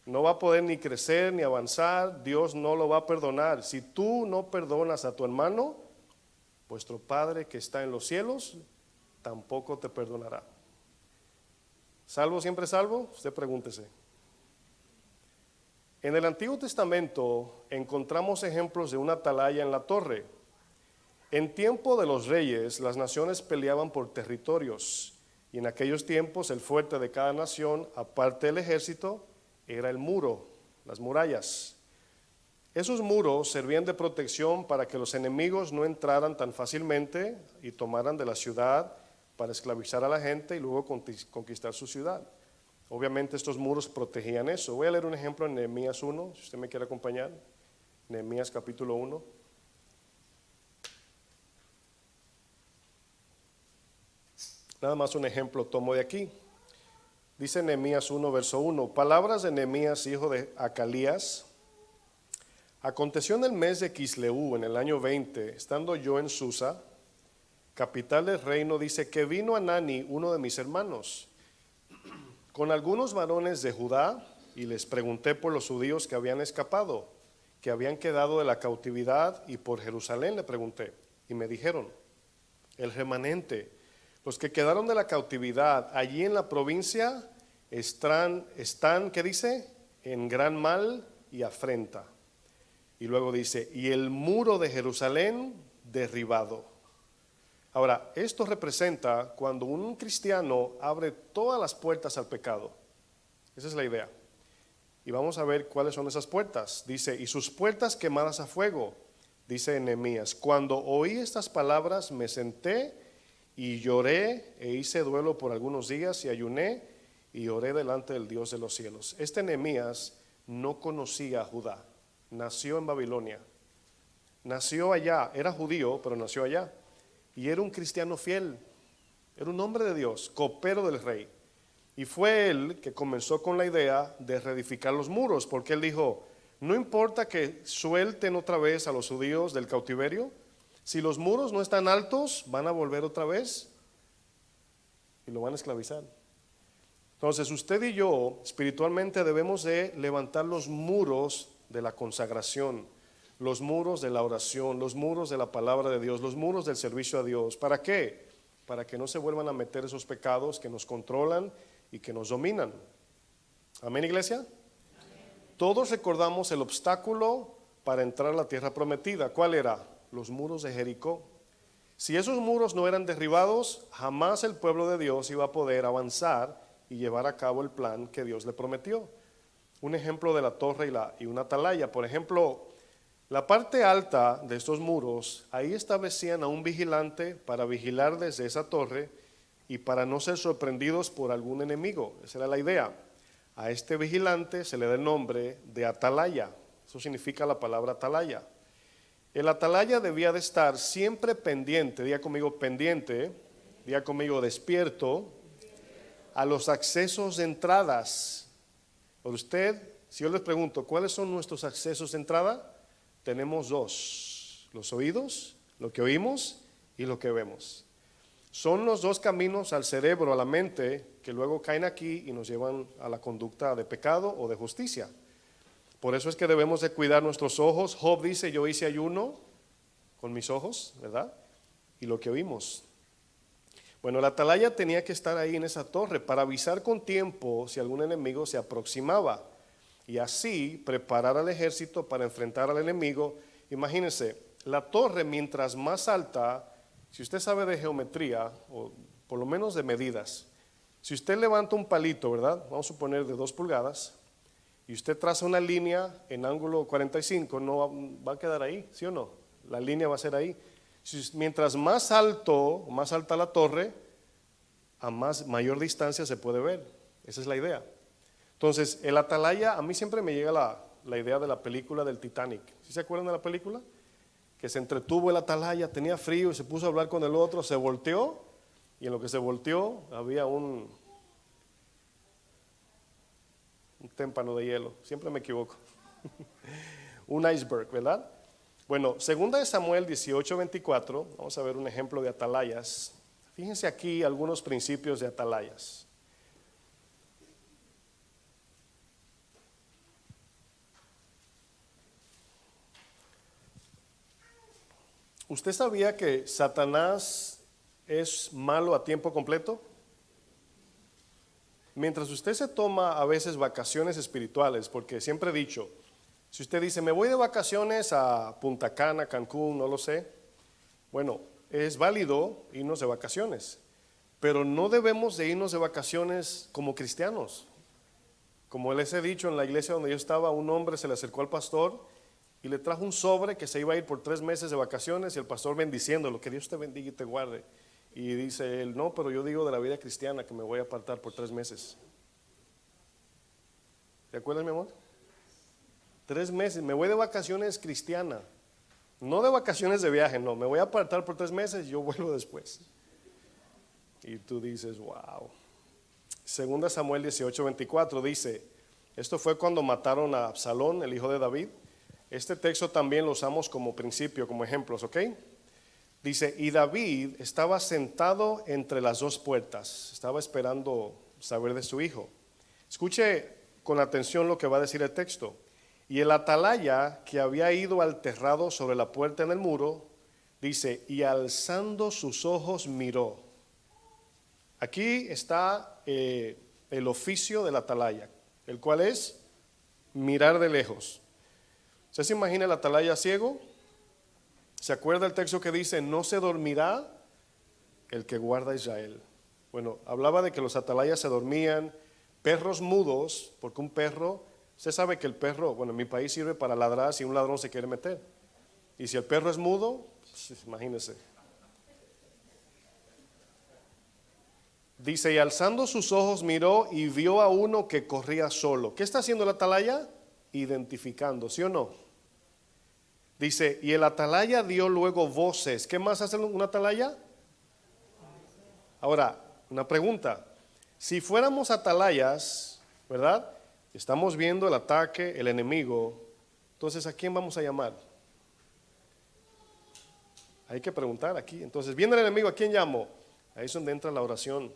No va a poder ni crecer ni avanzar, Dios no lo va a perdonar. Si tú no perdonas a tu hermano, vuestro Padre que está en los cielos tampoco te perdonará. ¿Salvo siempre salvo? Usted pregúntese. En el Antiguo Testamento encontramos ejemplos de una atalaya en la torre. En tiempo de los reyes, las naciones peleaban por territorios, y en aquellos tiempos el fuerte de cada nación, aparte del ejército, era el muro, las murallas. Esos muros servían de protección para que los enemigos no entraran tan fácilmente y tomaran de la ciudad para esclavizar a la gente y luego conquistar su ciudad. Obviamente estos muros protegían eso. Voy a leer un ejemplo en Nehemías 1, si usted me quiere acompañar. Nehemías capítulo 1. Nada más un ejemplo tomo de aquí. Dice Nehemías 1, verso 1, palabras de Nehemías, hijo de Acalías. Aconteció en el mes de Quisleu, en el año 20, estando yo en Susa, capital del reino, dice que vino Anani, uno de mis hermanos, con algunos varones de Judá, y les pregunté por los judíos que habían escapado, que habían quedado de la cautividad, y por Jerusalén le pregunté, y me dijeron, el remanente, los que quedaron de la cautividad allí en la provincia están, ¿qué dice? En gran mal y afrenta. Y luego dice, y el muro de Jerusalén derribado. Ahora, esto representa cuando un cristiano abre todas las puertas al pecado. Esa es la idea. Y vamos a ver cuáles son esas puertas. Dice, y sus puertas quemadas a fuego. Dice Nehemías, cuando oí estas palabras me senté y lloré e hice duelo por algunos días y ayuné y oré delante del Dios de los cielos. Este Nehemías no conocía a Judá, nació en Babilonia, nació allá, era judío pero nació allá y era un cristiano fiel, era un hombre de Dios, copero del rey. Y fue él que comenzó con la idea de reedificar los muros, porque él dijo, no importa que suelten otra vez a los judíos del cautiverio, si los muros no están altos, van a volver otra vez y lo van a esclavizar. Entonces usted y yo espiritualmente debemos de levantar los muros de la consagración, los muros de la oración, los muros de la palabra de Dios, los muros del servicio a Dios. ¿Para qué? Para que no se vuelvan a meter esos pecados que nos controlan y que nos dominan. Amén, iglesia. Amén. Todos recordamos el obstáculo para entrar a la tierra prometida. ¿Cuál era? Los muros de Jericó. Si esos muros no eran derribados, jamás el pueblo de Dios iba a poder avanzar y llevar a cabo el plan que Dios le prometió. Un ejemplo de la torre y una atalaya. Por ejemplo, la parte alta de estos muros, ahí establecían a un vigilante para vigilar desde esa torre y para no ser sorprendidos por algún enemigo. Esa era la idea. A este vigilante se le da el nombre de atalaya. Eso significa la palabra atalaya. El atalaya debía de estar siempre pendiente, diga conmigo pendiente, diga conmigo despierto, a los accesos de entradas. Por usted, si yo les pregunto, ¿cuáles son nuestros accesos de entrada? Tenemos dos, los oídos, lo que oímos y lo que vemos. Son los dos caminos al cerebro, a la mente, que luego caen aquí y nos llevan a la conducta de pecado o de justicia. Por eso es que debemos de cuidar nuestros ojos. Job dice, yo hice ayuno con mis ojos, ¿verdad? Y lo que oímos. Bueno, la atalaya tenía que estar ahí en esa torre para avisar con tiempo si algún enemigo se aproximaba y así preparar al ejército para enfrentar al enemigo imagínense, la torre mientras más alta, si usted sabe de geometría, o por lo menos de medidas, si usted levanta un palito, ¿verdad? Vamos a suponer de 2 pulgadas, y usted traza una línea en ángulo 45, no va a quedar ahí, ¿sí o no? La línea va a ser ahí. Mientras más alto, más alta la torre, a mayor distancia se puede ver. Esa es la idea. Entonces, el atalaya, a mí siempre me llega la idea de la película del Titanic. ¿Sí se acuerdan de la película? Que se entretuvo el atalaya, tenía frío y se puso a hablar con el otro, se volteó y en lo que se volteó había un témpano de hielo. Siempre me equivoco. Un iceberg, ¿verdad? Bueno, segunda de Samuel 18:24, vamos a ver un ejemplo de atalayas. Fíjense aquí algunos principios de atalayas. ¿Usted sabía que Satanás es malo a tiempo completo? Mientras usted se toma a veces vacaciones espirituales, porque siempre he dicho, si usted dice, me voy de vacaciones a Punta Cana, Cancún, no lo sé, bueno, es válido irnos de vacaciones, pero no debemos de irnos de vacaciones como cristianos. Como les he dicho, en la iglesia donde yo estaba, un hombre se le acercó al pastor y le trajo un sobre que se iba a ir por 3 meses de vacaciones y el pastor bendiciéndolo, que Dios te bendiga y te guarde. Y dice él, no, pero yo digo de la vida cristiana que me voy a apartar por 3 meses. ¿Te acuerdas, mi amor? 3 meses, me voy de vacaciones cristiana, no de vacaciones de viaje, no, me voy a apartar por 3 meses y yo vuelvo después. Y tú dices, wow. Segunda Samuel 18:24 dice, esto fue cuando mataron a Absalón, el hijo de David. Este texto también lo usamos como principio, como ejemplos, ¿ok? Dice, y David estaba sentado entre las 2 puertas, estaba esperando saber de su hijo. Escuche con atención lo que va a decir el texto. Y el atalaya que había ido al terrado sobre la puerta en el muro, dice, y alzando sus ojos miró. Aquí está el oficio del atalaya, el cual es mirar de lejos. ¿Usted se imagina el atalaya ciego? ¿Se acuerda el texto que dice, no se dormirá el que guarda a Israel? Bueno, hablaba de que los atalayas se dormían, perros mudos, porque un perro, usted sabe que el perro, bueno, en mi país sirve para ladrar si un ladrón se quiere meter. Y si el perro es mudo, pues, imagínese. Dice, y alzando sus ojos miró y vio a uno que corría solo. ¿Qué está haciendo el atalaya? Identificando, ¿sí o no? Dice, y el atalaya dio luego voces. ¿Qué más hace un atalaya? Ahora, una pregunta. Si fuéramos atalayas, ¿verdad? Estamos viendo el ataque, el enemigo. Entonces, ¿a quién vamos a llamar? Hay que preguntar aquí. Entonces, viendo el enemigo, ¿a quién llamo? Ahí es donde entra la oración.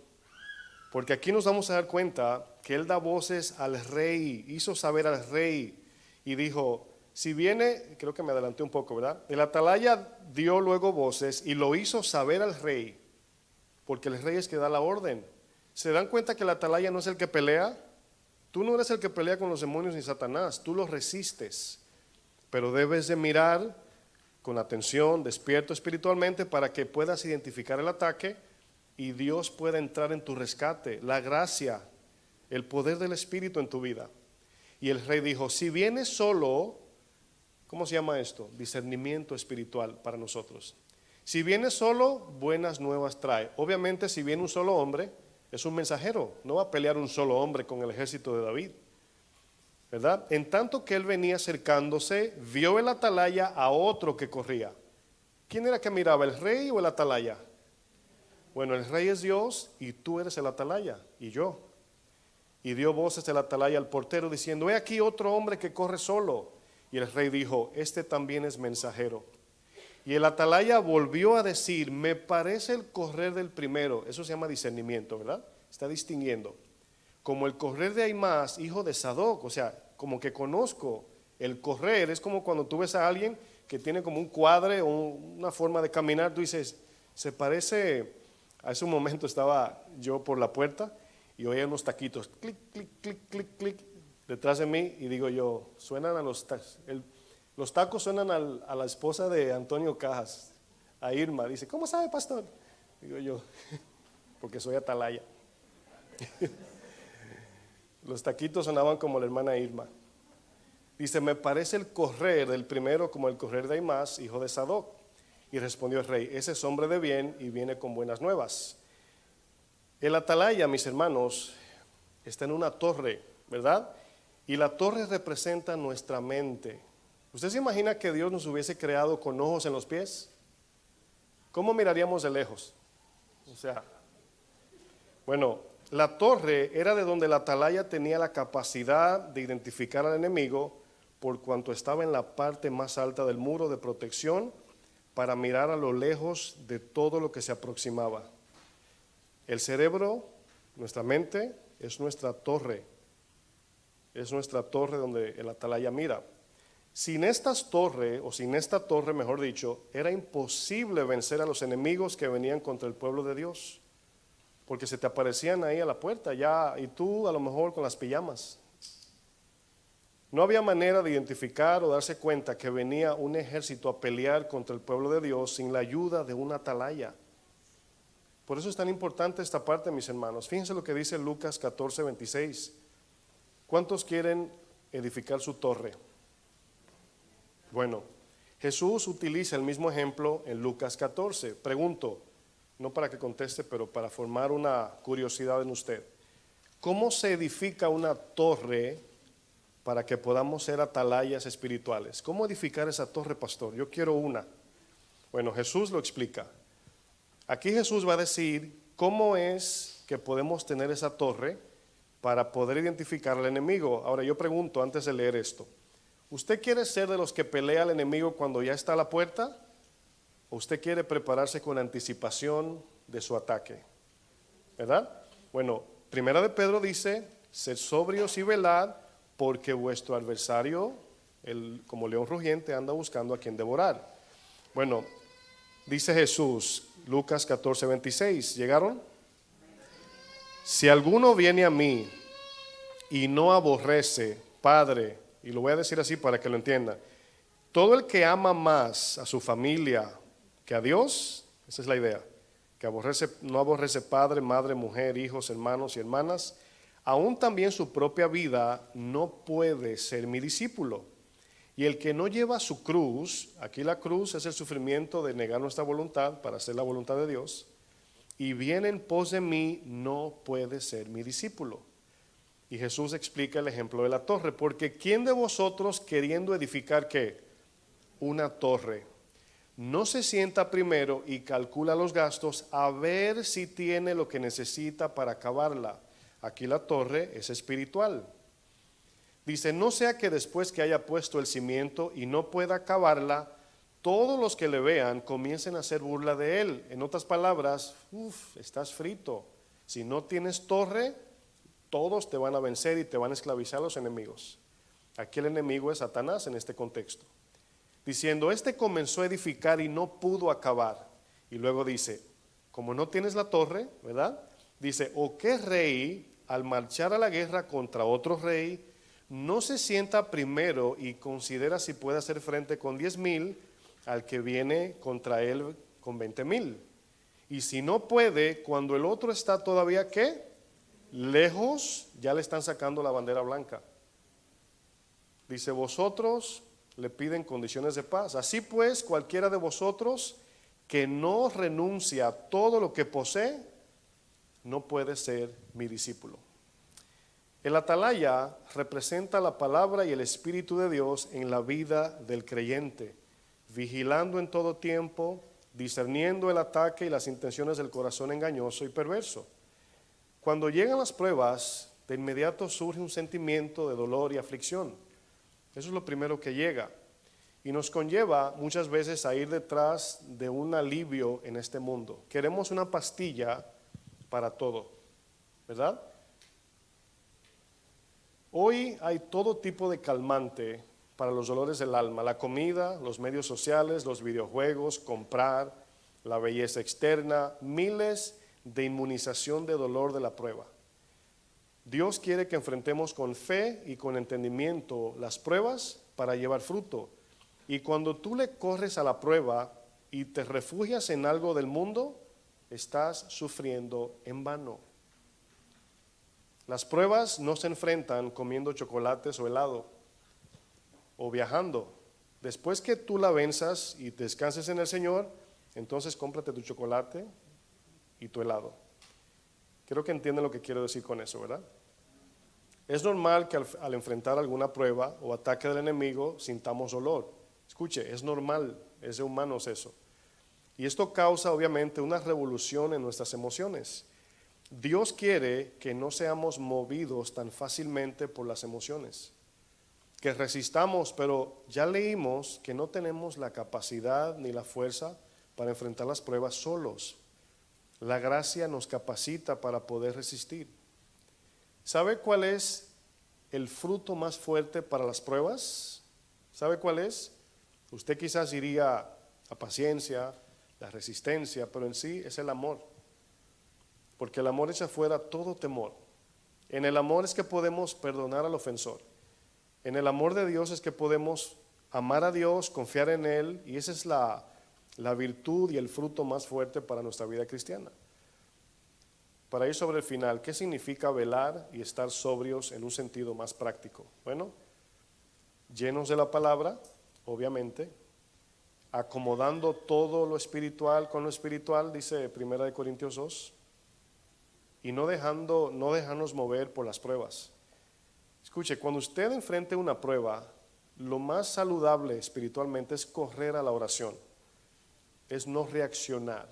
Porque aquí nos vamos a dar cuenta que él da voces al rey, hizo saber al rey y dijo, si viene, creo que me adelanté un poco, ¿verdad? El atalaya dio luego voces y lo hizo saber al rey, porque el rey es que da la orden. ¿Se dan cuenta que el atalaya no es el que pelea? Tú no eres el que pelea con los demonios ni Satanás, tú los resistes, pero debes de mirar con atención, despierto espiritualmente para que puedas identificar el ataque y Dios pueda entrar en tu rescate, la gracia, el poder del Espíritu en tu vida. Y el rey dijo, si vienes solo, ¿cómo se llama esto? Discernimiento espiritual para nosotros. Si vienes solo, buenas nuevas trae. Obviamente si viene un solo hombre, es un mensajero, no va a pelear un solo hombre con el ejército de David, ¿verdad? En tanto que él venía acercándose, vio el atalaya a otro que corría. ¿Quién era que miraba, el rey o el atalaya? Bueno, el rey es Dios y tú eres el atalaya y yo. Y dio voces el atalaya al portero diciendo, he aquí otro hombre que corre solo. Y el rey dijo, este también es mensajero. Y el atalaya volvió a decir, me parece el correr del primero. Eso se llama discernimiento, ¿verdad? Está distinguiendo. Como el correr de Ahimaas, hijo de Sadoc. O sea, como que conozco el correr. Es como cuando tú ves a alguien que tiene como un cuadre o una forma de caminar. Tú dices, se parece... Hace un momento estaba yo por la puerta y oía unos taquitos, clic, clic, clic, clic, clic, detrás de mí y digo yo, suenan a los tacos. Los tacos suenan a la esposa de Antonio Cajas, a Irma. Dice, ¿cómo sabe, pastor? Digo yo, porque soy atalaya. Los taquitos sonaban como la hermana Irma. Dice, me parece el correr del primero como el correr de Aimás, hijo de Sadoc. Y respondió el rey, ese es hombre de bien y viene con buenas nuevas. El atalaya, mis hermanos, está en una torre, ¿verdad? Y la torre representa nuestra mente. ¿Usted se imagina que Dios nos hubiese creado con ojos en los pies? ¿Cómo miraríamos de lejos? O sea, bueno, la torre era de donde la atalaya tenía la capacidad de identificar al enemigo por cuanto estaba en la parte más alta del muro de protección para mirar a lo lejos de todo lo que se aproximaba. El cerebro, nuestra mente, es nuestra torre. Es nuestra torre donde el atalaya mira. Sin esta torre, mejor dicho, era imposible vencer a los enemigos que venían contra el pueblo de Dios. Porque se te aparecían ahí a la puerta ya, y tú a lo mejor con las pijamas. No había manera de identificar o darse cuenta que venía un ejército a pelear contra el pueblo de Dios sin la ayuda de una atalaya. Por eso es tan importante esta parte, mis hermanos. Fíjense lo que dice Lucas 14:26. ¿Cuántos quieren edificar su torre? Bueno, Jesús utiliza el mismo ejemplo en Lucas 14. Pregunto, no para que conteste, pero para formar una curiosidad en usted. ¿Cómo se edifica una torre para que podamos ser atalayas espirituales? ¿Cómo edificar esa torre, pastor? Yo quiero una. Bueno, Jesús lo explica. Aquí Jesús va a decir cómo es que podemos tener esa torre para poder identificar al enemigo. Ahora yo pregunto antes de leer esto, ¿usted quiere ser de los que pelea al enemigo cuando ya está a la puerta? ¿O usted quiere prepararse con anticipación de su ataque? ¿Verdad? Bueno, Primera de Pedro dice, sed sobrios y velad, porque vuestro adversario, como león rugiente, anda buscando a quien devorar. Bueno, dice Jesús, Lucas 14:26, ¿llegaron? Si alguno viene a mí y no aborrece, Padre, y lo voy a decir así para que lo entienda, todo el que ama más a su familia que a Dios, esa es la idea, que no aborrece padre, madre, mujer, hijos, hermanos y hermanas, aún también su propia vida, no puede ser mi discípulo. Y el que no lleva su cruz, aquí la cruz es el sufrimiento de negar nuestra voluntad para hacer la voluntad de Dios, y viene en pos de mí, no puede ser mi discípulo. Y Jesús explica el ejemplo de la torre, porque ¿quién de vosotros queriendo edificar qué? Una torre, no se sienta primero y calcula los gastos a ver si tiene lo que necesita para acabarla? Aquí la torre es espiritual. Dice, no sea que después que haya puesto el cimiento y no pueda acabarla, todos los que le vean comiencen a hacer burla de él. En otras palabras, estás frito. Si no tienes torre, todos te van a vencer y te van a esclavizar los enemigos. Aquí el enemigo es Satanás en este contexto. Diciendo, este comenzó a edificar y no pudo acabar. Y luego dice, como no tienes la torre, ¿verdad? Dice, ¿o qué rey al marchar a la guerra contra otro rey no se sienta primero y considera si puede hacer frente con 10,000 al que viene contra él con 20,000? Y si no puede, cuando el otro está todavía ¿qué? Lejos, ya le están sacando la bandera blanca. Dice, vosotros le piden condiciones de paz. Así pues, cualquiera de vosotros que no renuncia a todo lo que posee, no puede ser mi discípulo. El atalaya representa la palabra y el Espíritu de Dios en la vida del creyente, vigilando en todo tiempo, discerniendo el ataque y las intenciones del corazón engañoso y perverso. Cuando llegan las pruebas, de inmediato surge un sentimiento de dolor y aflicción. Eso es lo primero que llega y nos conlleva muchas veces a ir detrás de un alivio en este mundo. Queremos una pastilla para todo, ¿verdad? Hoy hay todo tipo de calmante para los dolores del alma, la comida, los medios sociales, los videojuegos, comprar, la belleza externa, miles de inmunización de dolor de la prueba. Dios quiere que enfrentemos con fe y con entendimiento las pruebas para llevar fruto. Y cuando tú le corres a la prueba y te refugias en algo del mundo, estás sufriendo en vano. Las pruebas no se enfrentan comiendo chocolates o helado o viajando. Después que tú la venzas y descanses en el Señor, entonces cómprate tu chocolate y tu helado. Creo que entienden lo que quiero decir con eso, ¿verdad? Es normal que al enfrentar alguna prueba o ataque del enemigo sintamos dolor. Escuche, es normal, es de humanos eso. Y esto causa obviamente una revolución en nuestras emociones. Dios quiere que no seamos movidos tan fácilmente por las emociones, que resistamos, pero ya leímos que no tenemos la capacidad ni la fuerza para enfrentar las pruebas solos. La gracia nos capacita para poder resistir. ¿Sabe cuál es el fruto más fuerte para las pruebas? ¿Sabe cuál es? Usted quizás diría la paciencia, la resistencia, pero en sí es el amor. Porque el amor echa fuera todo temor. En el amor es que podemos perdonar al ofensor. En el amor de Dios es que podemos amar a Dios, confiar en Él, y esa es la virtud y el fruto más fuerte para nuestra vida cristiana. Para ir sobre el final, ¿qué significa velar y estar sobrios en un sentido más práctico? Bueno, llenos de la palabra, obviamente, acomodando todo lo espiritual con lo espiritual, dice 1 Corintios 2, y no dejarnos mover por las pruebas. Escuche, cuando usted enfrente una prueba, lo más saludable espiritualmente es correr a la oración, es no reaccionar.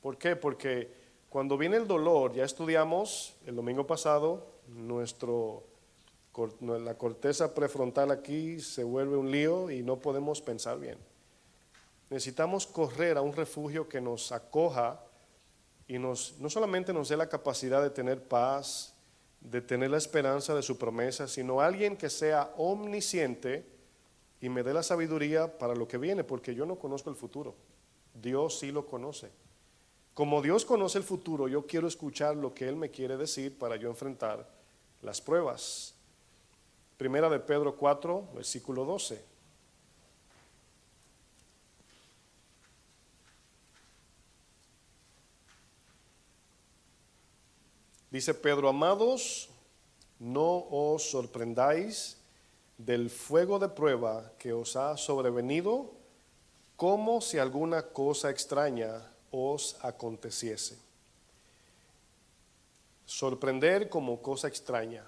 ¿Por qué? Porque cuando viene el dolor, ya estudiamos el domingo pasado, la corteza prefrontal aquí se vuelve un lío y no podemos pensar bien. Necesitamos correr a un refugio que nos acoja y no solamente nos dé la capacidad de tener paz, de tener la esperanza de su promesa, sino alguien que sea omnisciente y me dé la sabiduría para lo que viene, porque yo no conozco el futuro, Dios sí lo conoce. Como Dios conoce el futuro, yo quiero escuchar lo que Él me quiere decir para yo enfrentar las pruebas. Primera de Pedro 4, versículo 12. Dice Pedro, amados, no os sorprendáis del fuego de prueba que os ha sobrevenido, como si alguna cosa extraña os aconteciese. Sorprender como cosa extraña.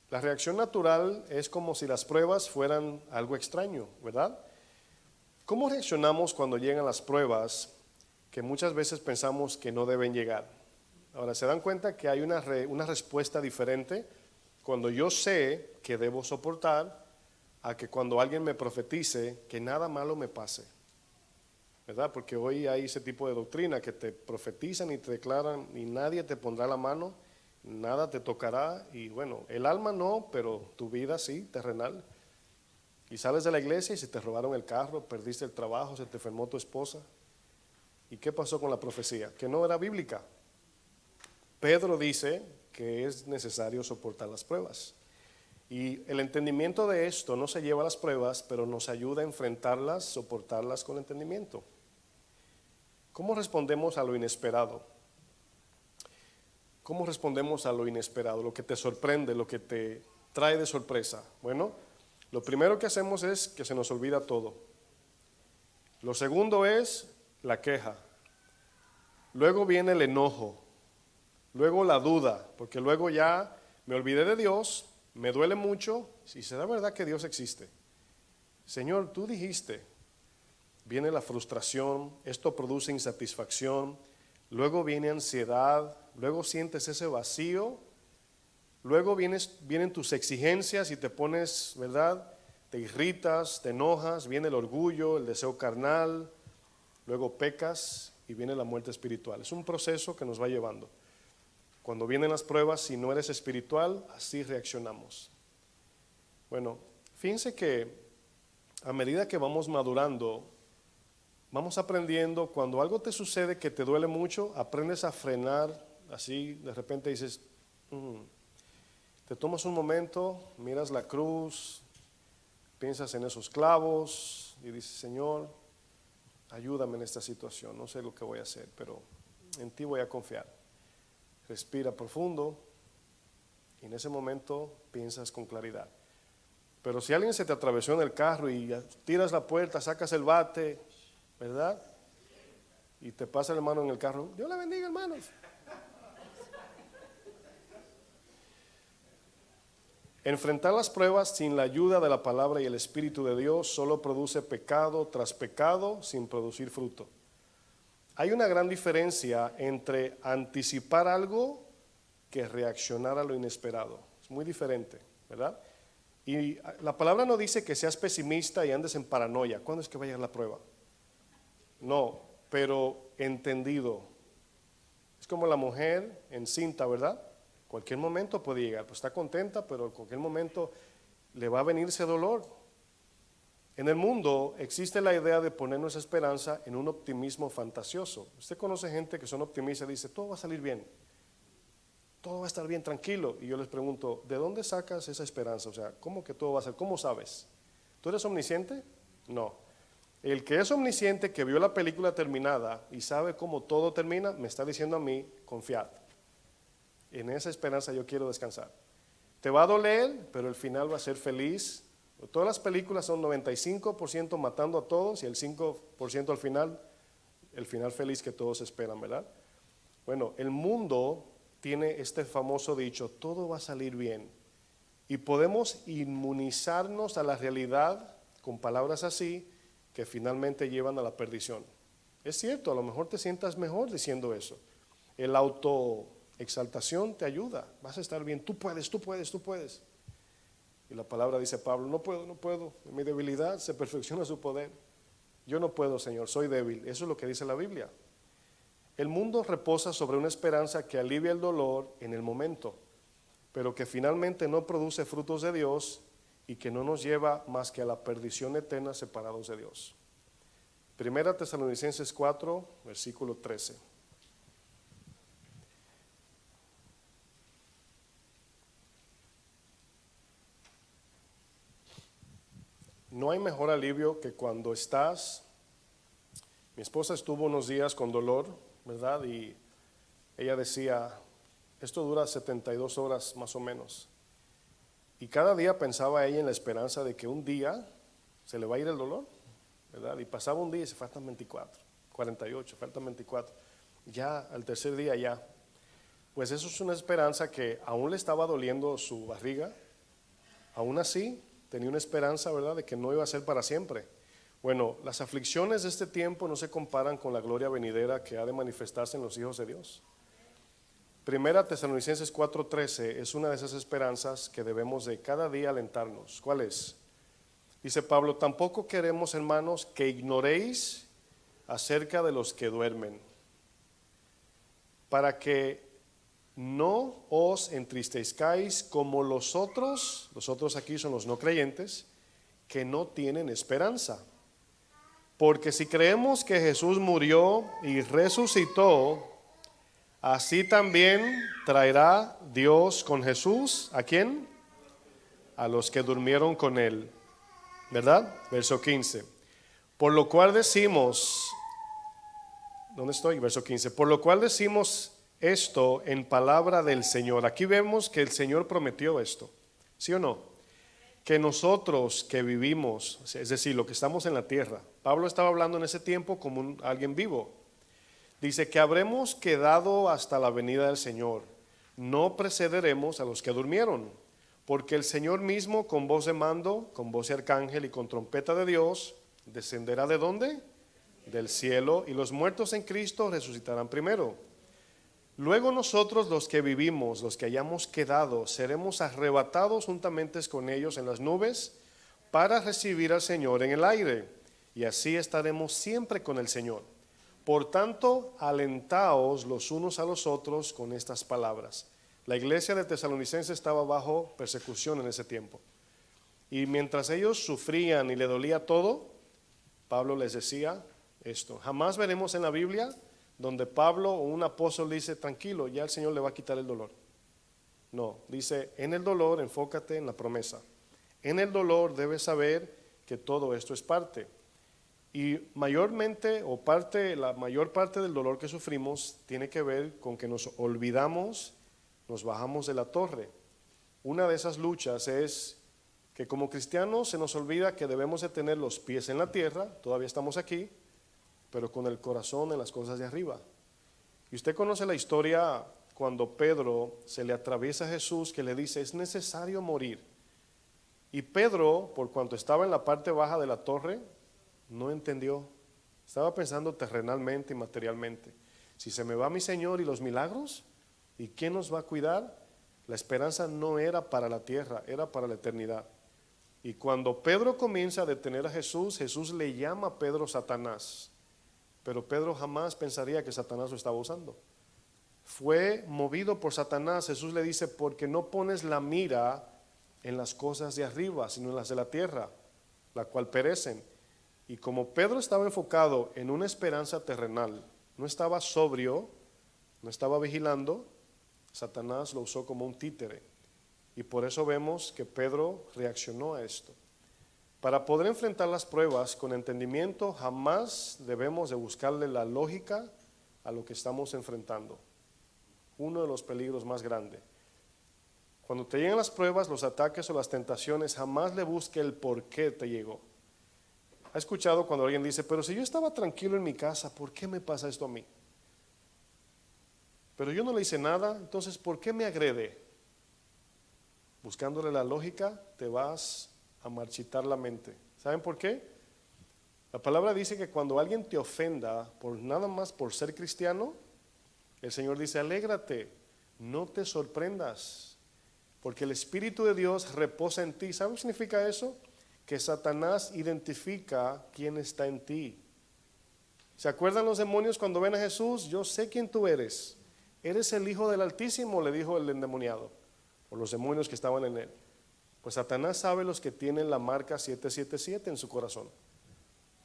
La reacción natural es como si las pruebas fueran algo extraño, ¿verdad? ¿Cómo reaccionamos cuando llegan las pruebas que muchas veces pensamos que no deben llegar? Ahora, ¿se dan cuenta que hay una respuesta diferente cuando yo sé que debo soportar a que cuando alguien me profetice que nada malo me pase? ¿Verdad? Porque hoy hay ese tipo de doctrina que te profetizan y te declaran y nadie te pondrá la mano, nada te tocará y bueno, el alma no, pero tu vida sí, terrenal. Y sales de la iglesia y se te robaron el carro, perdiste el trabajo, se te enfermó tu esposa. ¿Y qué pasó con la profecía? Que no era bíblica. Pedro dice que es necesario soportar las pruebas. Y el entendimiento de esto no se lleva a las pruebas, pero nos ayuda a enfrentarlas, soportarlas con entendimiento. ¿Cómo respondemos a lo inesperado? ¿Cómo respondemos a lo inesperado? Lo que te sorprende, lo que te trae de sorpresa. Bueno, lo primero que hacemos es que se nos olvida todo. Lo segundo es la queja. Luego viene el enojo. Luego la duda, porque luego ya me olvidé de Dios, me duele mucho, si será verdad que Dios existe. Señor, tú dijiste, viene la frustración, esto produce insatisfacción, luego viene ansiedad, luego sientes ese vacío, luego vienen tus exigencias y te pones, ¿verdad? Te irritas, te enojas, viene el orgullo, el deseo carnal, luego pecas y viene la muerte espiritual. Es un proceso que nos va llevando. Cuando vienen las pruebas, si no eres espiritual, así reaccionamos. Bueno, fíjense que a medida que vamos madurando, vamos aprendiendo, cuando algo te sucede que te duele mucho, aprendes a frenar, así de repente dices, te tomas un momento, miras la cruz, Piensas en esos clavos y dices, Señor, ayúdame en esta situación, no sé lo que voy a hacer, pero en ti voy a confiar. Respira profundo y en ese momento piensas con claridad. Pero si alguien se te atravesó en el carro y tiras la puerta, sacas el bate, ¿verdad? Y te pasa el hermano en el carro, Dios le bendiga, hermanos. Enfrentar las pruebas sin la ayuda de la palabra y el Espíritu de Dios solo produce pecado tras pecado sin producir fruto. Hay una gran diferencia entre anticipar algo que reaccionar a lo inesperado. Es muy diferente, ¿verdad? Y la palabra no dice que seas pesimista y andes en paranoia. ¿Cuándo es que va a llegar la prueba? No, pero entendido. Es como la mujer encinta, ¿verdad? Cualquier momento puede llegar, pues está contenta, pero en cualquier momento le va a venir ese dolor. En el mundo existe la idea de poner nuestra esperanza en un optimismo fantasioso. Usted conoce gente que son optimistas y dice, todo va a salir bien, todo va a estar bien, tranquilo. Y yo les pregunto, ¿de dónde sacas esa esperanza? O sea, ¿cómo que todo va a ser? ¿Cómo sabes? ¿Tú eres omnisciente? No. El que es omnisciente, que vio la película terminada y sabe cómo todo termina, me está diciendo a mí, confiad. En esa esperanza yo quiero descansar. Te va a doler, pero el final va a ser feliz. Todas las películas son 95% matando a todos y el 5% al final, el final feliz que todos esperan, ¿verdad? Bueno, el mundo tiene este famoso dicho, todo va a salir bien. Y podemos inmunizarnos a la realidad con palabras así que finalmente llevan a la perdición. Es cierto, a lo mejor te sientas mejor diciendo eso. El autoexaltación te ayuda, vas a estar bien, tú puedes, tú puedes, tú puedes. Y la palabra dice Pablo, no puedo, no puedo, en mi debilidad se perfecciona su poder. Yo no puedo, Señor, soy débil. Eso es lo que dice la Biblia. El mundo reposa sobre una esperanza que alivia el dolor en el momento, pero que finalmente no produce frutos de Dios y que no nos lleva más que a la perdición eterna separados de Dios. Primera Tesalonicenses 4, versículo 13. No hay mejor alivio que cuando mi esposa estuvo unos días con dolor, ¿verdad? Y ella decía, esto dura 72 horas más o menos. Y cada día pensaba ella en la esperanza de que un día se le va a ir el dolor, ¿verdad? Y pasaba un día y se faltan 24, 48, faltan 24. Ya al tercer día ya. Pues eso es una esperanza que aún le estaba doliendo su barriga, aún así tenía una esperanza, ¿verdad?, de que no iba a ser para siempre. Bueno, las aflicciones de este tiempo no se comparan con la gloria venidera que ha de manifestarse en los hijos de Dios. Primera Tesalonicenses 4:13 es una de esas esperanzas que debemos de cada día alentarnos. ¿Cuál es? Dice Pablo, tampoco queremos, hermanos, que ignoréis acerca de los que duermen, para que no os entristezcáis como los otros aquí son los no creyentes, que no tienen esperanza. Porque si creemos que Jesús murió y resucitó, así también traerá Dios con Jesús, ¿a quién? A los que durmieron con él, ¿verdad? Verso 15. Por lo cual decimos, ¿dónde estoy? Verso 15. Por lo cual decimos esto en palabra del Señor. Aquí vemos que el Señor prometió esto, ¿sí o no? Que nosotros que vivimos, es decir, lo que estamos en la tierra, Pablo estaba hablando en ese tiempo como alguien vivo. Dice que habremos quedado hasta la venida del Señor, no precederemos a los que durmieron, porque el Señor mismo con voz de mando, con voz de arcángel y con trompeta de Dios, descenderá ¿de dónde? Del cielo, y los muertos en Cristo resucitarán primero. Luego nosotros los que vivimos, los que hayamos quedado, seremos arrebatados juntamente con ellos en las nubes para recibir al Señor en el aire, y así estaremos siempre con el Señor. Por tanto, alentaos los unos a los otros con estas palabras. La iglesia de Tesalonicenses estaba bajo persecución en ese tiempo. Y mientras ellos sufrían y le dolía todo, Pablo les decía esto. Jamás veremos en la Biblia donde Pablo o un apóstol dice, tranquilo, ya el Señor le va a quitar el dolor. No, dice, en el dolor enfócate en la promesa. En el dolor debes saber que todo esto es parte. Y mayormente, la mayor parte del dolor que sufrimos tiene que ver con que nos olvidamos, nos bajamos de la torre. Una de esas luchas es que como cristianos se nos olvida que debemos de tener los pies en la tierra, todavía estamos aquí, pero con el corazón en las cosas de arriba. Y usted conoce la historia cuando Pedro se le atraviesa a Jesús, que le dice, es necesario morir. Y Pedro, por cuanto estaba en la parte baja de la torre, no entendió. Estaba pensando terrenalmente y materialmente. Si se me va mi Señor y los milagros, ¿y quién nos va a cuidar? La esperanza no era para la tierra, era para la eternidad. Y cuando Pedro comienza a detener a Jesús, Jesús le llama a Pedro Satanás. Pero Pedro jamás pensaría que Satanás lo estaba usando. Fue movido por Satanás. Jesús le dice, porque no pones la mira en las cosas de arriba, sino en las de la tierra, la cual perecen. Y como Pedro estaba enfocado en una esperanza terrenal, no estaba sobrio, no estaba vigilando, Satanás lo usó como un títere. Y por eso vemos que Pedro reaccionó a esto. Para poder enfrentar las pruebas con entendimiento, jamás debemos de buscarle la lógica a lo que estamos enfrentando. Uno de los peligros más grandes. Cuando te llegan las pruebas, los ataques o las tentaciones, jamás le busque el por qué te llegó. ¿Ha escuchado cuando alguien dice, pero si yo estaba tranquilo en mi casa, ¿por qué me pasa esto a mí? Pero yo no le hice nada, entonces ¿por qué me agrede? Buscándole la lógica, te vas a marchitar la mente. ¿Saben por qué? La palabra dice que cuando alguien te ofenda, por nada más por ser cristiano, el Señor dice, alégrate, no te sorprendas, porque el Espíritu de Dios reposa en ti. ¿Saben qué significa eso? Que Satanás identifica quién está en ti. ¿Se acuerdan los demonios cuando ven a Jesús? Yo sé quién tú eres. Eres el Hijo del Altísimo, le dijo el endemoniado, o los demonios que estaban en él. Pues Satanás sabe los que tienen la marca 777 en su corazón.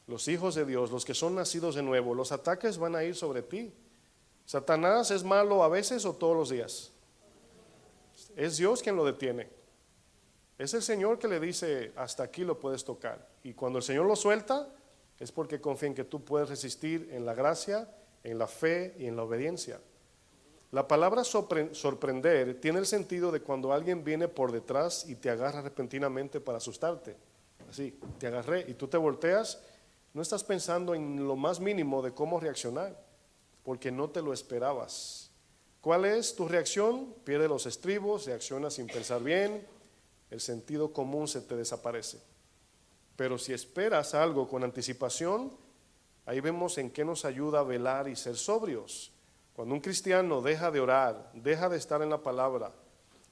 Los hijos de Dios, los que son nacidos de nuevo, los ataques van a ir sobre ti. ¿Satanás es malo a veces o todos los días? Es Dios quien lo detiene. Es el Señor que le dice, hasta aquí lo puedes tocar. Y cuando el Señor lo suelta, es porque confía en que tú puedes resistir en la gracia, en la fe y en la obediencia. La palabra sorprender tiene el sentido de cuando alguien viene por detrás y te agarra repentinamente para asustarte. Así, te agarré y tú te volteas, no estás pensando en lo más mínimo de cómo reaccionar, porque no te lo esperabas. ¿Cuál es tu reacción? Pierde los estribos, reaccionas sin pensar bien, el sentido común se te desaparece. Pero si esperas algo con anticipación, ahí vemos en qué nos ayuda a velar y ser sobrios. Cuando un cristiano deja de orar, deja de estar en la palabra,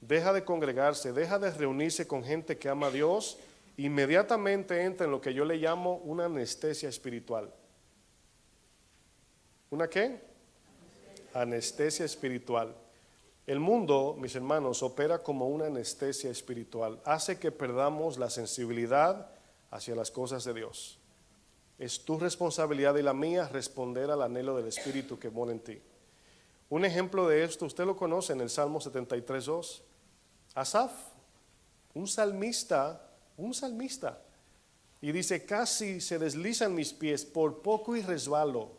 deja de congregarse, deja de reunirse con gente que ama a Dios, inmediatamente entra en lo que yo le llamo una anestesia espiritual. ¿Una qué? Anestesia espiritual. El mundo, mis hermanos, opera como una anestesia espiritual. Hace que perdamos la sensibilidad hacia las cosas de Dios. Es tu responsabilidad y la mía responder al anhelo del Espíritu que mora en ti. Un ejemplo de esto, usted lo conoce en el Salmo 73:2. Asaf, un salmista, y dice, casi se deslizan mis pies, por poco y resbalo,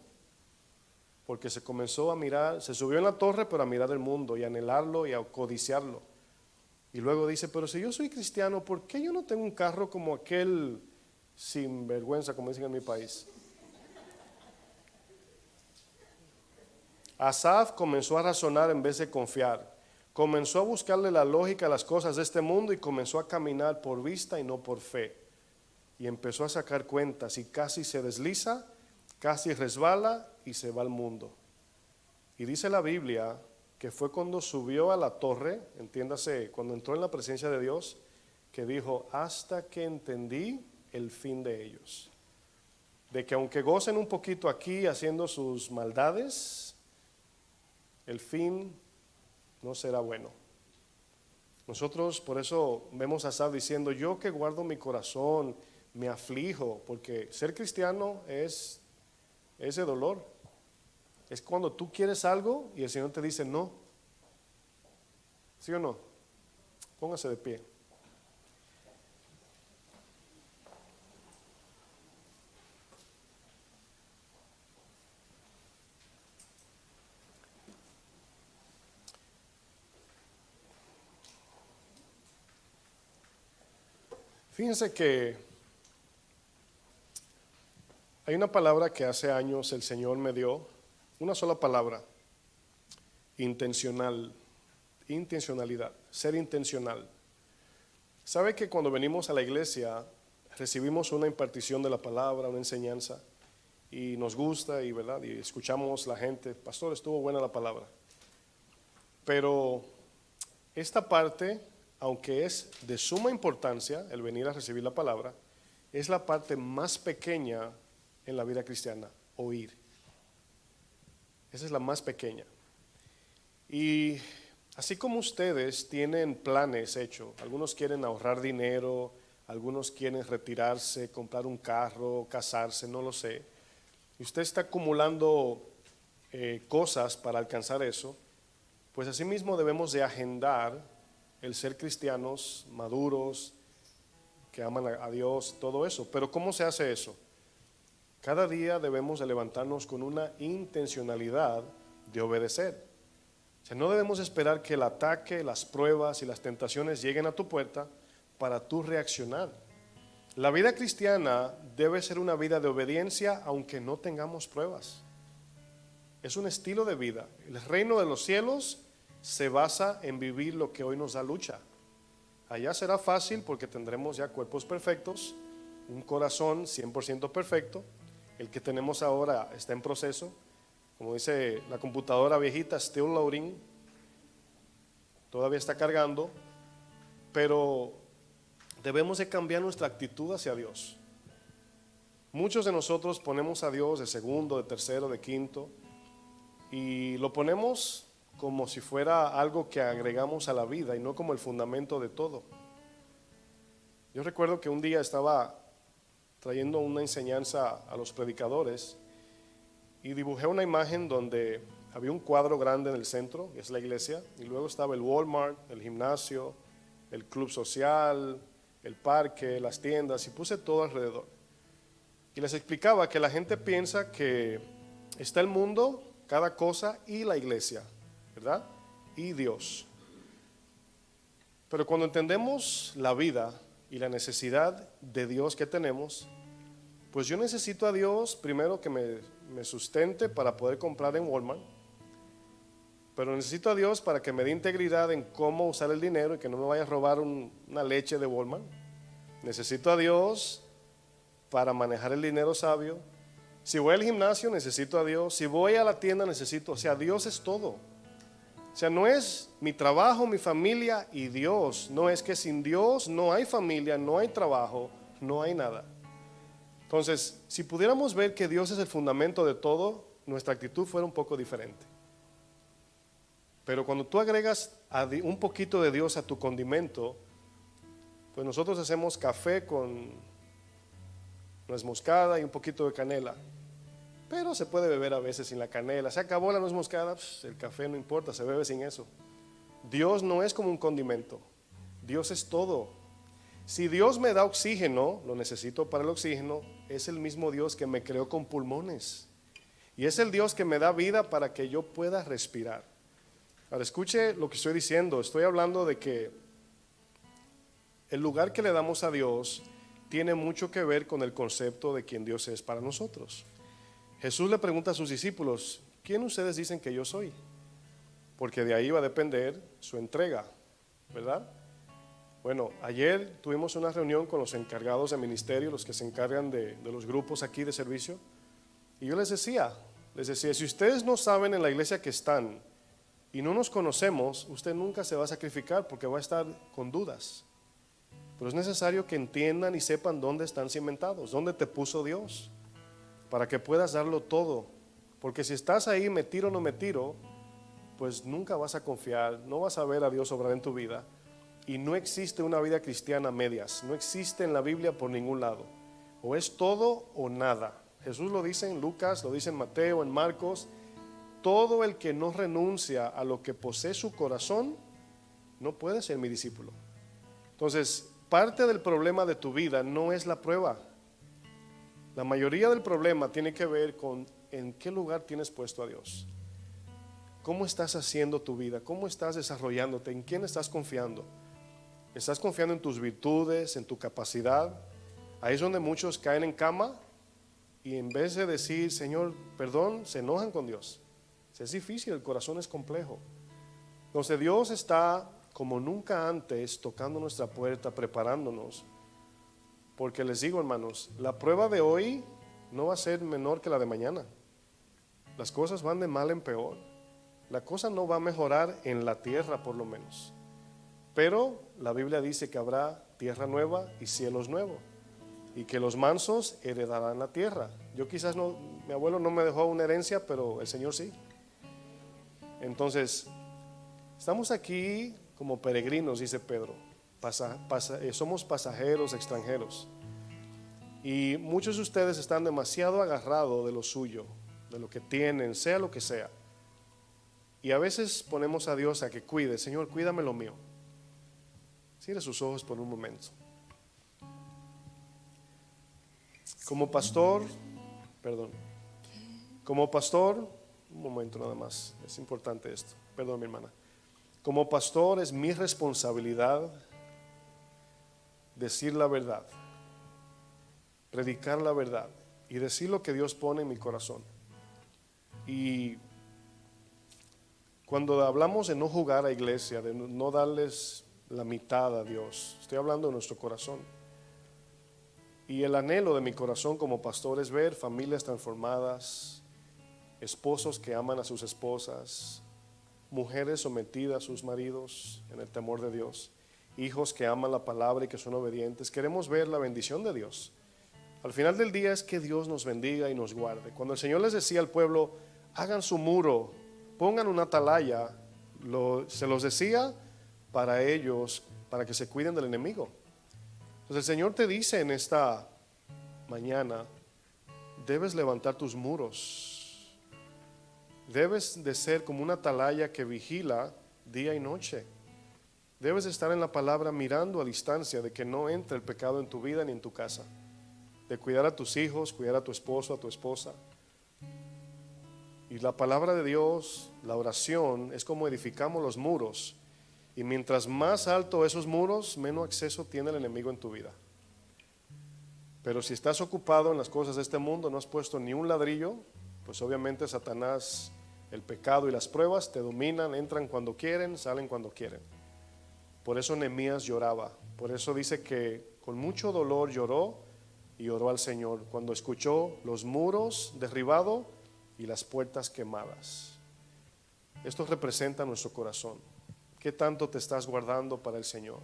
porque se comenzó a mirar, se subió en la torre, pero a mirar el mundo y a anhelarlo y a codiciarlo. Y luego dice, pero si yo soy cristiano, ¿por qué yo no tengo un carro como aquel sinvergüenza, como dicen en mi país? Asaf comenzó a razonar en vez de confiar. Comenzó a buscarle la lógica a las cosas de este mundo y comenzó a caminar por vista y no por fe. Y empezó a sacar cuentas y casi se desliza, casi resbala y se va al mundo. Y dice la Biblia que fue cuando subió a la torre, entiéndase, cuando entró en la presencia de Dios, que dijo, hasta que entendí el fin de ellos. De que aunque gocen un poquito aquí haciendo sus maldades, el fin no será bueno. Nosotros por eso vemos a Asaf diciendo, yo que guardo mi corazón, me aflijo, porque ser cristiano es ese dolor. Es cuando tú quieres algo y el Señor te dice no. ¿Sí o no? Póngase de pie. Fíjense que hay una palabra que hace años el Señor me dio, una sola palabra: intencional, intencionalidad, ser intencional. ¿Sabe que cuando venimos a la iglesia recibimos una impartición de la palabra, una enseñanza, y nos gusta y, ¿verdad?, y escuchamos la gente, pastor, estuvo buena la palabra? Pero esta parte, aunque es de suma importancia el venir a recibir la palabra, es la parte más pequeña en la vida cristiana: oír. Esa es la más pequeña. Y así como ustedes tienen planes hechos, algunos quieren ahorrar dinero, algunos quieren retirarse, comprar un carro, casarse, no lo sé, y usted está acumulando cosas para alcanzar eso, pues asimismo debemos de agendar el ser cristianos maduros, que aman a Dios, todo eso. Pero ¿cómo se hace eso? Cada día debemos de levantarnos con una intencionalidad de obedecer. O sea, no debemos esperar que el ataque, las pruebas y las tentaciones lleguen a tu puerta para tú reaccionar. La vida cristiana debe ser una vida de obediencia aunque no tengamos pruebas. Es un estilo de vida. El reino de los cielos se basa en vivir lo que hoy nos da lucha. Allá será fácil porque tendremos ya cuerpos perfectos, un corazón 100% perfecto. El que tenemos ahora está en proceso. Como dice la computadora viejita, still loading, todavía está cargando, pero debemos de cambiar nuestra actitud hacia Dios. Muchos de nosotros ponemos a Dios de segundo, de tercero, de quinto, y lo ponemos como si fuera algo que agregamos a la vida y no como el fundamento de todo. Yo recuerdo que un día estaba trayendo una enseñanza a los predicadores y dibujé una imagen donde había un cuadro grande en el centro, que es la iglesia, y luego estaba el Walmart, el gimnasio, el club social, el parque, las tiendas, y puse todo alrededor. Y les explicaba que la gente piensa que está el mundo, cada cosa, y la iglesia, ¿verdad? Y Dios. Pero cuando entendemos la vida y la necesidad de Dios que tenemos, pues yo necesito a Dios primero que me sustente para poder comprar en Walmart, pero necesito a Dios para que me dé integridad en cómo usar el dinero y que no me vaya a robar una leche de Walmart. Necesito a Dios para manejar el dinero sabio. Si voy al gimnasio necesito a Dios, si voy a la tienda necesito, o sea, Dios es todo. O sea, no es mi trabajo, mi familia y Dios. No es que sin Dios no hay familia, no hay trabajo, no hay nada. Entonces, si pudiéramos ver que Dios es el fundamento de todo, nuestra actitud fuera un poco diferente. Pero cuando tú agregas un poquito de Dios a tu condimento, pues nosotros hacemos café con nuez moscada y un poquito de canela. Pero se puede beber a veces sin la canela. Se acabó la nuez moscada, el café no importa, se bebe sin eso. Dios no es como un condimento, Dios es todo. Si Dios me da oxígeno, lo necesito para el oxígeno, es el mismo Dios que me creó con pulmones. Y es el Dios que me da vida para que yo pueda respirar. Ahora escuche lo que estoy diciendo. Estoy hablando de que el lugar que le damos a Dios tiene mucho que ver con el concepto de quién Dios es para nosotros. Jesús le pregunta a sus discípulos: ¿quién ustedes dicen que yo soy? Porque de ahí va a depender su entrega, ¿verdad? Bueno, ayer tuvimos una reunión con los encargados de ministerio, los que se encargan de los grupos aquí de servicio, y yo les decía, si ustedes no saben en la iglesia que están y no nos conocemos, usted nunca se va a sacrificar porque va a estar con dudas. Pero es necesario que entiendan y sepan dónde están cimentados, dónde te puso Dios, para que puedas darlo todo. Porque si estás ahí, me tiro o no me tiro, pues nunca vas a confiar, no vas a ver a Dios obrar en tu vida. Y no existe una vida cristiana a medias, no existe en la Biblia por ningún lado. O es todo o nada. Jesús lo dice en Lucas, lo dice en Mateo, en Marcos. Todo el que no renuncia a lo que posee su corazón no puede ser mi discípulo. Entonces, parte del problema de tu vida no es la prueba. La mayoría del problema tiene que ver con en qué lugar tienes puesto a Dios. ¿Cómo estás haciendo tu vida? ¿Cómo estás desarrollándote? ¿En quién estás confiando? ¿Estás confiando en tus virtudes, en tu capacidad? Ahí es donde muchos caen en cama y en vez de decir, Señor, perdón, se enojan con Dios. Es difícil, el corazón es complejo. Entonces Dios está como nunca antes tocando nuestra puerta, preparándonos. Porque les digo, hermanos, la prueba de hoy no va a ser menor que la de mañana. Las cosas van de mal en peor. La cosa no va a mejorar en la tierra por lo menos. Pero la Biblia dice que habrá tierra nueva y cielos nuevos. Y que los mansos heredarán la tierra. Yo quizás no, mi abuelo no me dejó una herencia, pero el Señor sí. Entonces, estamos aquí como peregrinos, dice Pedro. Somos pasajeros, extranjeros. Y muchos de ustedes están demasiado agarrados de lo suyo, de lo que tienen, sea lo que sea. Y a veces ponemos a Dios a que cuide. Señor, cuídame lo mío. Cierre sus ojos por un momento. Como pastor, un momento nada más, es importante esto, perdón mi hermana. Como pastor es mi responsabilidad decir la verdad, predicar la verdad y decir lo que Dios pone en mi corazón. Y cuando hablamos de no jugar a iglesia, de no darles la mitad a Dios, estoy hablando de nuestro corazón. Y el anhelo de mi corazón como pastor es ver familias transformadas, esposos que aman a sus esposas, mujeres sometidas a sus maridos en el temor de Dios, hijos que aman la palabra y que son obedientes. Queremos ver la bendición de Dios. Al final del día es que Dios nos bendiga y nos guarde. Cuando el Señor les decía al pueblo, hagan su muro, pongan una atalaya, se los decía para ellos, para que se cuiden del enemigo. Entonces el Señor te dice en esta mañana, debes levantar tus muros. Debes de ser como una atalaya que vigila día y noche. Debes estar en la palabra mirando a distancia de que no entre el pecado en tu vida ni en tu casa. De cuidar a tus hijos, cuidar a tu esposo, a tu esposa. Y la palabra de Dios, la oración, es como edificamos los muros. Y mientras más alto esos muros, menos acceso tiene el enemigo en tu vida. Pero si estás ocupado en las cosas de este mundo, no has puesto ni un ladrillo, pues obviamente Satanás, el pecado y las pruebas te dominan, entran cuando quieren, salen cuando quieren. Por eso Nehemías lloraba. Por eso dice que con mucho dolor lloró y oró al Señor cuando escuchó los muros derribados y las puertas quemadas. Esto representa nuestro corazón. ¿Qué tanto te estás guardando para el Señor?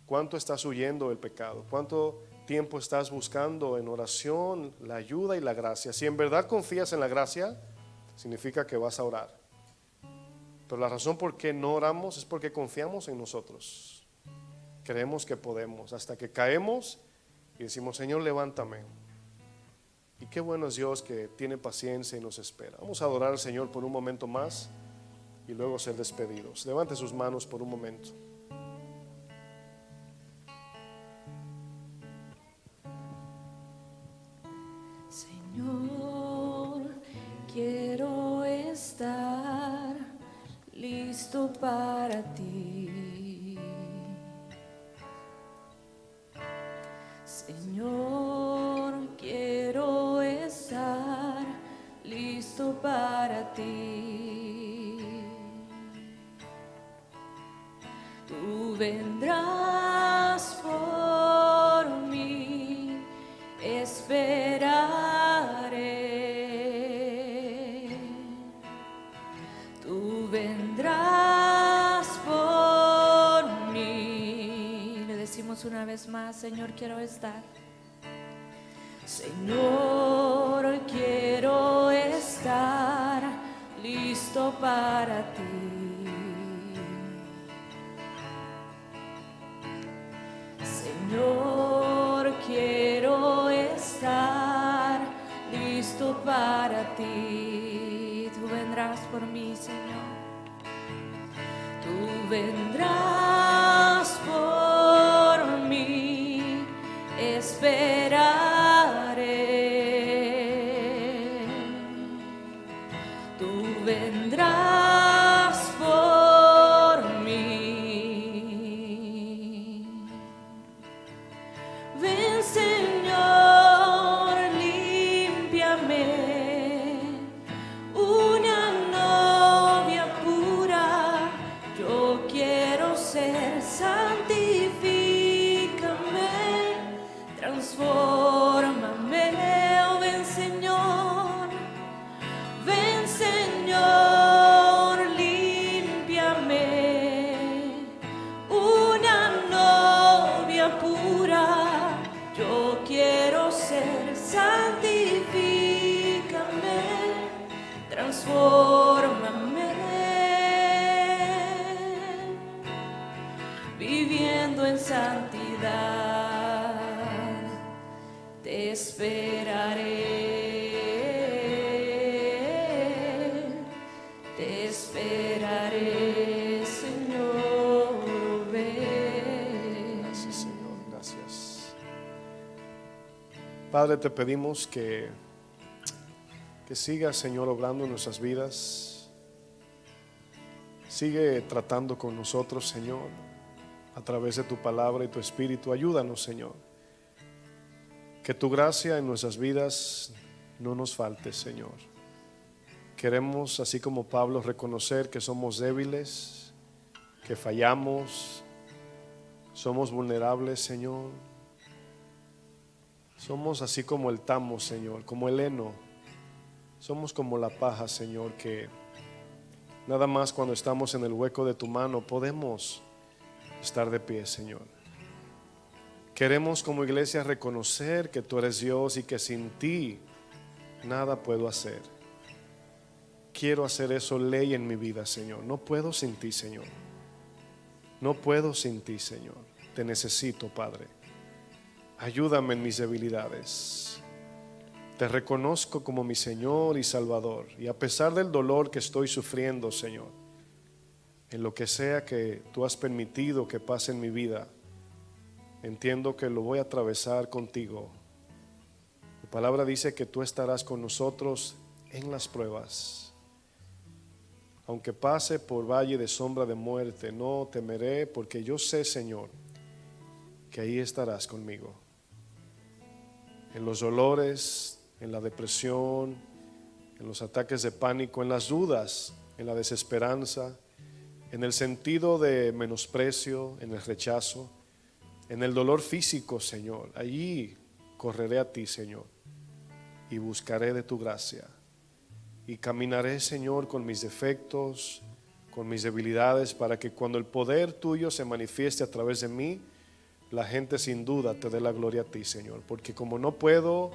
¿Cuánto estás huyendo del pecado? ¿Cuánto tiempo estás buscando en oración la ayuda y la gracia? Si en verdad confías en la gracia, significa que vas a orar. Pero la razón por qué no oramos es porque confiamos en nosotros. Creemos que podemos, hasta que caemos y decimos, Señor, levántame. Y qué bueno es Dios que tiene paciencia y nos espera. Vamos a adorar al Señor por un momento más y luego ser despedidos. Levante sus manos por un momento. Señor, quiero estar listo para ti. Señor, quiero estar listo para ti. Tú vendrás por mí, esperaré. Tú vendrás por mí. Le decimos una vez más, Señor, quiero estar. Señor, quiero estar listo para ti. Señor, quiero estar listo para ti. Tú vendrás por mí, Señor. Tú vendrás por mí, esperaré. Tú vendrás por mí. en santidad. Te esperaré, Señor, ven. Gracias, Señor, gracias. Padre, te pedimos que sigas, Señor, obrando en nuestras vidas. Sigue tratando con nosotros, Señor, a través de tu palabra y tu espíritu. Ayúdanos, Señor. Que tu gracia en nuestras vidas no nos falte, Señor. Queremos, así como Pablo, reconocer que somos débiles, que fallamos, somos vulnerables, Señor. Somos así como el tamo, Señor, como el heno. Somos como la paja, Señor, que nada más cuando estamos en el hueco de tu mano podemos estar de pie, Señor. Queremos como iglesia reconocer que tú eres Dios y que sin ti nada puedo hacer. Quiero hacer eso ley en mi vida, Señor. No puedo sin ti, Señor. No puedo sin ti, Señor. Te necesito, Padre. Ayúdame en mis debilidades. Te reconozco como mi Señor y Salvador. Y a pesar del dolor que estoy sufriendo, Señor, en lo que sea que tú has permitido que pase en mi vida, entiendo que lo voy a atravesar contigo. Tu palabra dice que tú estarás con nosotros en las pruebas. Aunque pase por valle de sombra de muerte, no temeré, porque yo sé, Señor, que ahí estarás conmigo. En los dolores, en la depresión, en los ataques de pánico, en las dudas, en la desesperanza, en el sentido de menosprecio, en el rechazo, en el dolor físico, Señor. Allí correré a ti, Señor, y buscaré de tu gracia. Y caminaré, Señor, con mis defectos, con mis debilidades, para que cuando el poder tuyo se manifieste a través de mí, la gente sin duda te dé la gloria a ti, Señor. Porque como no puedo,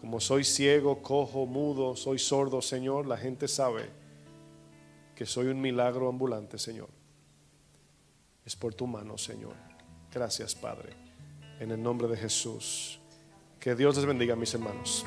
como soy ciego, cojo, mudo, soy sordo, Señor, la gente sabe que soy un milagro ambulante, Señor. Es por tu mano, Señor. Gracias, Padre. En el nombre de Jesús. Que Dios les bendiga, mis hermanos.